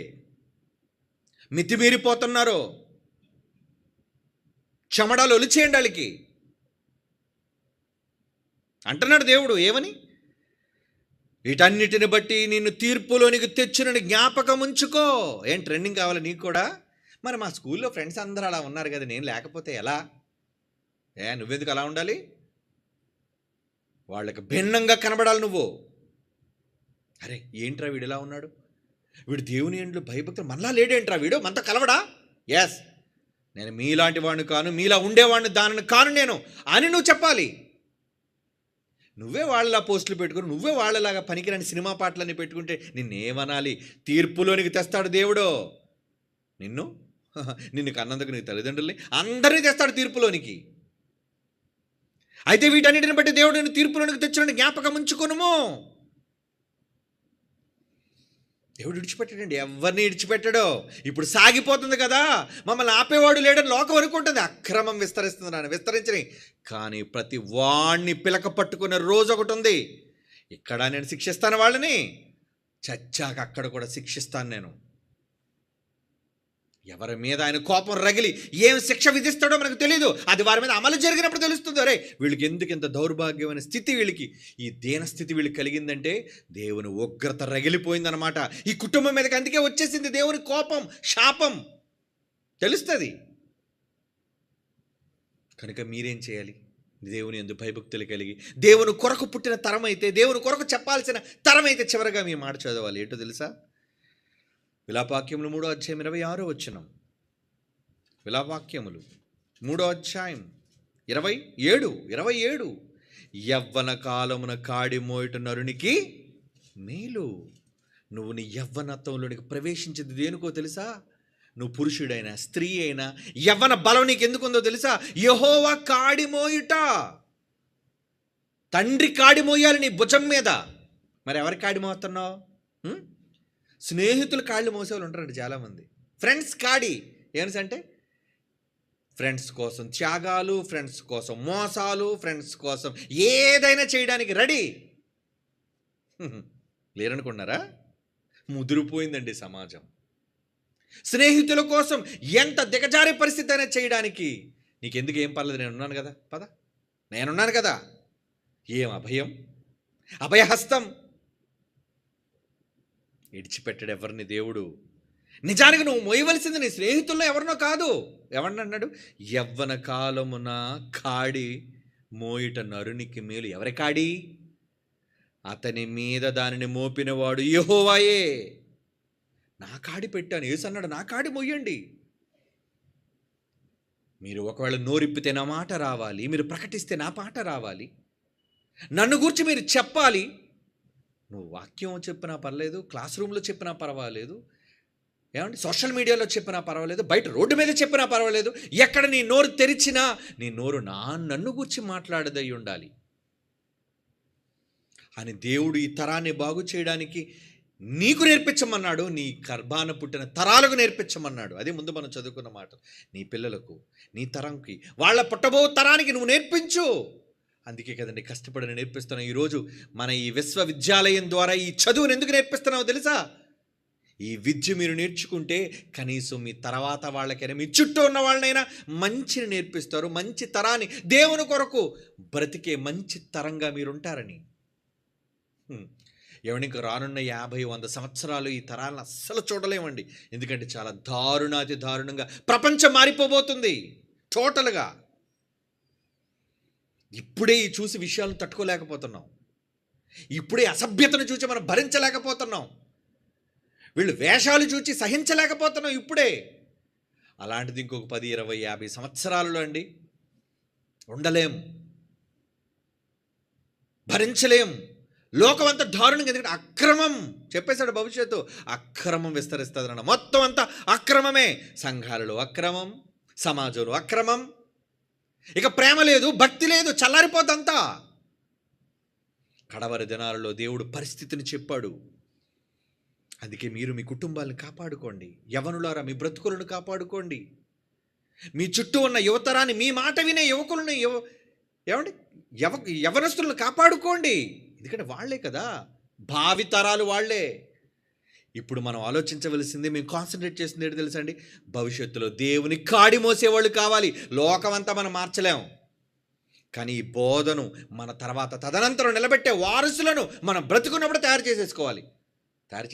మితిమీరిపోతున్నారు. చెమడాలు ఒలిచేయండి వాళ్ళకి అంటున్నాడు దేవుడు. ఏమని? వీటన్నిటిని బట్టి నిన్ను తీర్పులోనికి తెచ్చునని జ్ఞాపకం ఉంచుకో. ఏం ట్రెండింగ్ కావాలి నీకు కూడా? మరి మా స్కూల్లో ఫ్రెండ్స్ అందరూ అలా ఉన్నారు కదా, నేను లేకపోతే ఎలా? నువ్వెందుకు అలా ఉండాలి? వాళ్ళకి భిన్నంగా కనబడాలి నువ్వు. అరే ఏంట్రా వీడు ఎలా ఉన్నాడు, వీడు దేవుని ఏంట్లో భయభక్తులు మనలా లేడేంట్రా, వీడు మనతో కలవడా? ఎస్, నేను మీలాంటి వాడిని కాను, మీలా ఉండేవాడిని దానిని కాను నేను అని నువ్వు చెప్పాలి. నువ్వే వాళ్ళలా పోస్టులు పెట్టుకుని, నువ్వే వాళ్ళలాగా పనికిరాని సినిమా పాటలన్నీ పెట్టుకుంటే నిన్నేమనాలి? తీర్పులోనికి తెస్తాడు దేవుడు నిన్ను కన్నందుకు నీ తల్లిదండ్రుల్ని అందరినీ తెస్తాడు తీర్పులోనికి. అయితే వీటన్నిటిని బట్టి దేవుడు నిన్ను తీర్పులోనికి తెచ్చిన జ్ఞాపకం ఉంచుకొనుము. దేవుడు విడిచిపెట్టాడండి, ఎవరిని విడిచిపెట్టాడో. ఇప్పుడు సాగిపోతుంది కదా, మమ్మల్ని ఆపేవాడు లేడని లోకం అనుకుంటుంది. అక్రమం విస్తరిస్తుంది నాన్న, విస్తరించని. కానీ ప్రతి వాణ్ణి పిలక పట్టుకునే రోజు ఒకటి ఉంది. ఇక్కడ నేను శిక్షిస్తాను వాళ్ళని, చచ్చాక అక్కడ కూడా శిక్షిస్తాను నేను. ఎవరి మీద ఆయన కోపం రగిలి ఏం శిక్ష విధిస్తాడో మనకు తెలియదు. అది వారి మీద అమలు జరిగినప్పుడు తెలుస్తుంది. అరే వీళ్ళకి ఎందుకు ఇంత దౌర్భాగ్యమైన స్థితి, వీళ్ళకి ఈ దీన స్థితి వీళ్ళకి కలిగిందంటే దేవుని ఉగ్రత రగిలిపోయిందనమాట ఈ కుటుంబం మీదకి. అందుకే వచ్చేసింది దేవుని కోపం, శాపం తెలుస్తుంది. కనుక మీరేం చేయాలి? దేవుని యందు భయభక్తులు కలిగి, దేవుని కొరకు పుట్టిన తరం అయితే, దేవుని కొరకు చెప్పాల్సిన తరం అయితే చివరిగా మీ మాట చదవాలి. ఏంటో తెలుసా? విలాపవాక్యములు 3వ అధ్యాయం 26వ వచనం. విలాపవాక్యములు 3వ అధ్యాయం 27. యవ్వన కాలమున కాడి మోయట నరునికి మేలు, నువ్వు నీ యవ్వనత్వంలోనికి ప్రవేశించింది దేనికో తెలుసా? నువ్వు పురుషుడైనా స్త్రీ అయినా యవ్వన బలం నీకు ఎందుకుందో తెలుసా? యెహోవా కాడి మోయుట. తండ్రి కాడి మోయాలి నీ భుజం మీద. మరి ఎవరి కాడి మోస్తున్నావు? స్నేహితులు కాళ్ళు మోసేవాళ్ళు ఉంటారండి చాలామంది. ఫ్రెండ్స్ కాడి అంటే ఫ్రెండ్స్ కోసం త్యాగాలు, ఫ్రెండ్స్ కోసం మోసాలు, ఫ్రెండ్స్ కోసం ఏదైనా చేయడానికి రెడీ. లేరనుకున్నారా? ముదిరిపోయిందండి సమాజం. స్నేహితుల కోసం ఎంత దిగజారే పరిస్థితి అయినా చేయడానికి. నీకెందుకు, ఏం పర్లేదు, నేనున్నాను కదా, పద, నేనున్నాను కదా. ఏం అభయం, అభయహస్తం. విడిచిపెట్టాడు ఎవరిని దేవుడు. నిజానికి నువ్వు మోయవలసింది నీ స్నేహితుల్లో ఎవరినో కాదు. ఎవరిని అన్నాడు? యవ్వన కాలమున కాడి మోయుట నరునికి మేలు. ఎవరి కాడి? అతని మీద దానిని మోపినవాడు యెహోవాయే. నా కాడి పెట్టాను, యేసు అన్నాడు, నా కాడి మోయండి. మీరు ఒకవేళ నోరిప్పితే నా మాట రావాలి, మీరు ప్రకటిస్తే నా పాట రావాలి, నన్ను గురించి మీరు చెప్పాలి. నువ్వు వాక్యం చెప్పినా పర్లేదు, క్లాస్ రూమ్లో చెప్పినా పర్వాలేదు, ఏమంటే సోషల్ మీడియాలో చెప్పినా పర్వాలేదు, బయట రోడ్డు మీద చెప్పినా పర్వాలేదు, ఎక్కడ నీ నోరు తెరిచినా నీ నోరు నన్ను గురించి మాట్లాడదై ఉండాలి అని దేవుడు ఈ తరాన్ని బాగు చేయడానికి నీకు నేర్పించమన్నాడు. నీ గర్భాన పుట్టిన తరాలకు నేర్పించమన్నాడు. అది ముందు మనం చదువుకున్న మాట. నీ పిల్లలకు, నీ తరంకి, వాళ్ళ పుట్టబో తరానికి నువ్వు నేర్పించు. అందుకే కదండి కష్టపడి నేర్పిస్తున్నావు. ఈరోజు మన ఈ విశ్వవిద్యాలయం ద్వారా ఈ చదువును ఎందుకు నేర్పిస్తున్నావు తెలుసా? ఈ విద్య మీరు నేర్చుకుంటే కనీసం మీ తర్వాత వాళ్ళకైనా, మీ చుట్టూ ఉన్న వాళ్ళనైనా మంచిని నేర్పిస్తారు. మంచి తరాన్ని, దేవుని కొరకు బ్రతికే మంచి తరంగా మీరుంటారని. ఏమంటే ఇంకా రానున్న 50-100 సంవత్సరాలు ఈ తరాలను అస్సలు చూడలేమండి. ఎందుకంటే చాలా దారుణాతి దారుణంగా ప్రపంచం మారిపోబోతుంది టోటల్గా. ఇప్పుడే ఈ చూసి విషయాలను తట్టుకోలేకపోతున్నాం. ఇప్పుడే అసభ్యతను చూసి మనం భరించలేకపోతున్నాం. వీళ్ళు వేషాలు చూసి సహించలేకపోతున్నాం ఇప్పుడే. అలాంటిది ఇంకొక 10, 20, 50 సంవత్సరాలలో అండి ఉండలేం, భరించలేం. లోకం అంతా దారుణంగా, ఎందుకంటే అక్రమం చెప్పేశాడు భవిష్యత్తు. అక్రమం విస్తరిస్తుంది. మొత్తం అంతా అక్రమమే. సంఘాలలో అక్రమం, సమాజంలో అక్రమం, ఇక ప్రేమ లేదు, భక్తి లేదు, చల్లారిపోతంతా. కడవరి దినాలలో దేవుడు పరిస్థితిని చెప్పాడు. అందుకే మీరు మీ కుటుంబాలను కాపాడుకోండి. యవనులారా మీ బ్రతుకులను కాపాడుకోండి. మీ చుట్టూ ఉన్న యువతరాన్ని, మీ మాట వినే యువకులను, ఏమండి యవనస్తులను కాపాడుకోండి. ఎందుకంటే వాళ్లే కదా భావితరాలు, వాళ్లే. ఇప్పుడు మనం ఆలోచించవలసింది, మేము కాన్సన్ట్రేట్ చేసింది ఏంటి తెలుసండి? భవిష్యత్తులో దేవుని కాడి మోసేవాళ్ళు కావాలి. లోకమంతా మనం మార్చలేం, కానీ ఈ బోధను మన తర్వాత తదనంతరం నిలబెట్టే వారసులను మనం బ్రతుకున్నప్పుడు తయారు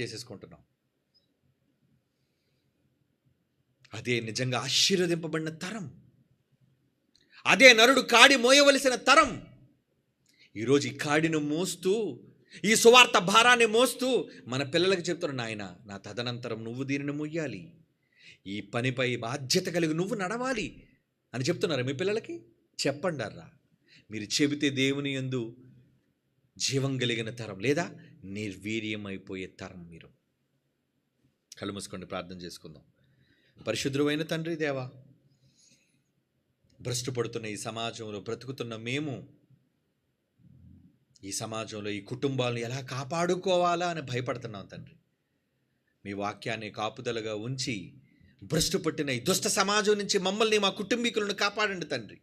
చేసేసుకుంటున్నాం. అదే నిజంగా ఆశీర్వదింపబడిన తరం. అదే నరుడు కాడి మోయవలసిన తరం. ఈరోజు ఈ కాడిని మోస్తూ, ఈ సువార్త భారాన్ని మోస్తూ మన పిల్లలకు చెప్తున్నారు, నాయన నా తదనంతరం నువ్వు దీనిని మొయ్యాలి, ఈ పనిపై బాధ్యత కలిగి నువ్వు నడవాలి అని చెప్తున్నారు మీ పిల్లలకి. చెప్పండారా. మీరు చెబితే దేవుని యందు జీవం కలిగిన తరం, లేదా నిర్వీర్యం అయిపోయే తరం. మీరు కళ్ళు మూసుకోండి, ప్రార్థన చేసుకుందాం. పరిశుద్ధుడైన తండ్రి దేవా, భ్రష్టుపడుతున్న ఈ సమాజంలో బ్రతుకుతున్న మేము, ఈ సమాజంలో ఈ కుటుంబాలను ఎలా కాపాడుకోవాలా అని భయపడుతున్నాం తండ్రి. మీ వాక్యాన్ని కాపుదలగా ఉంచి భ్రష్టుపట్టిన ఈ దుష్ట సమాజం నుంచి మమ్మల్ని, మా కుటుంబీకులను కాపాడండి తండ్రి.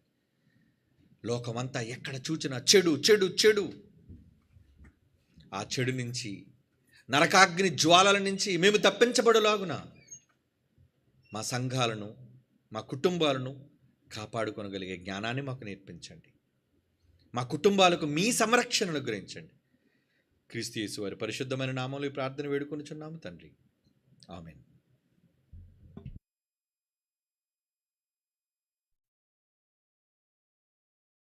లోకమంతా ఎక్కడ చూచినా చెడు చెడు చెడు. ఆ చెడు నుంచి, నరకాగ్ని జ్వాలల నుంచి మేము తప్పించబడులాగున మా సంఘాలను, మా కుటుంబాలను కాపాడుకొనగలిగే జ్ఞానాన్ని మాకు నేర్పించండి. మా కుటుంబాలకు మీ సంరక్షణను గురించండి. క్రీస్తు యేసు వారి పరిశుద్ధమైన నామములో ఈ ప్రార్థన వేడుకొనుచున్నాము తండ్రి. ఆమేన్.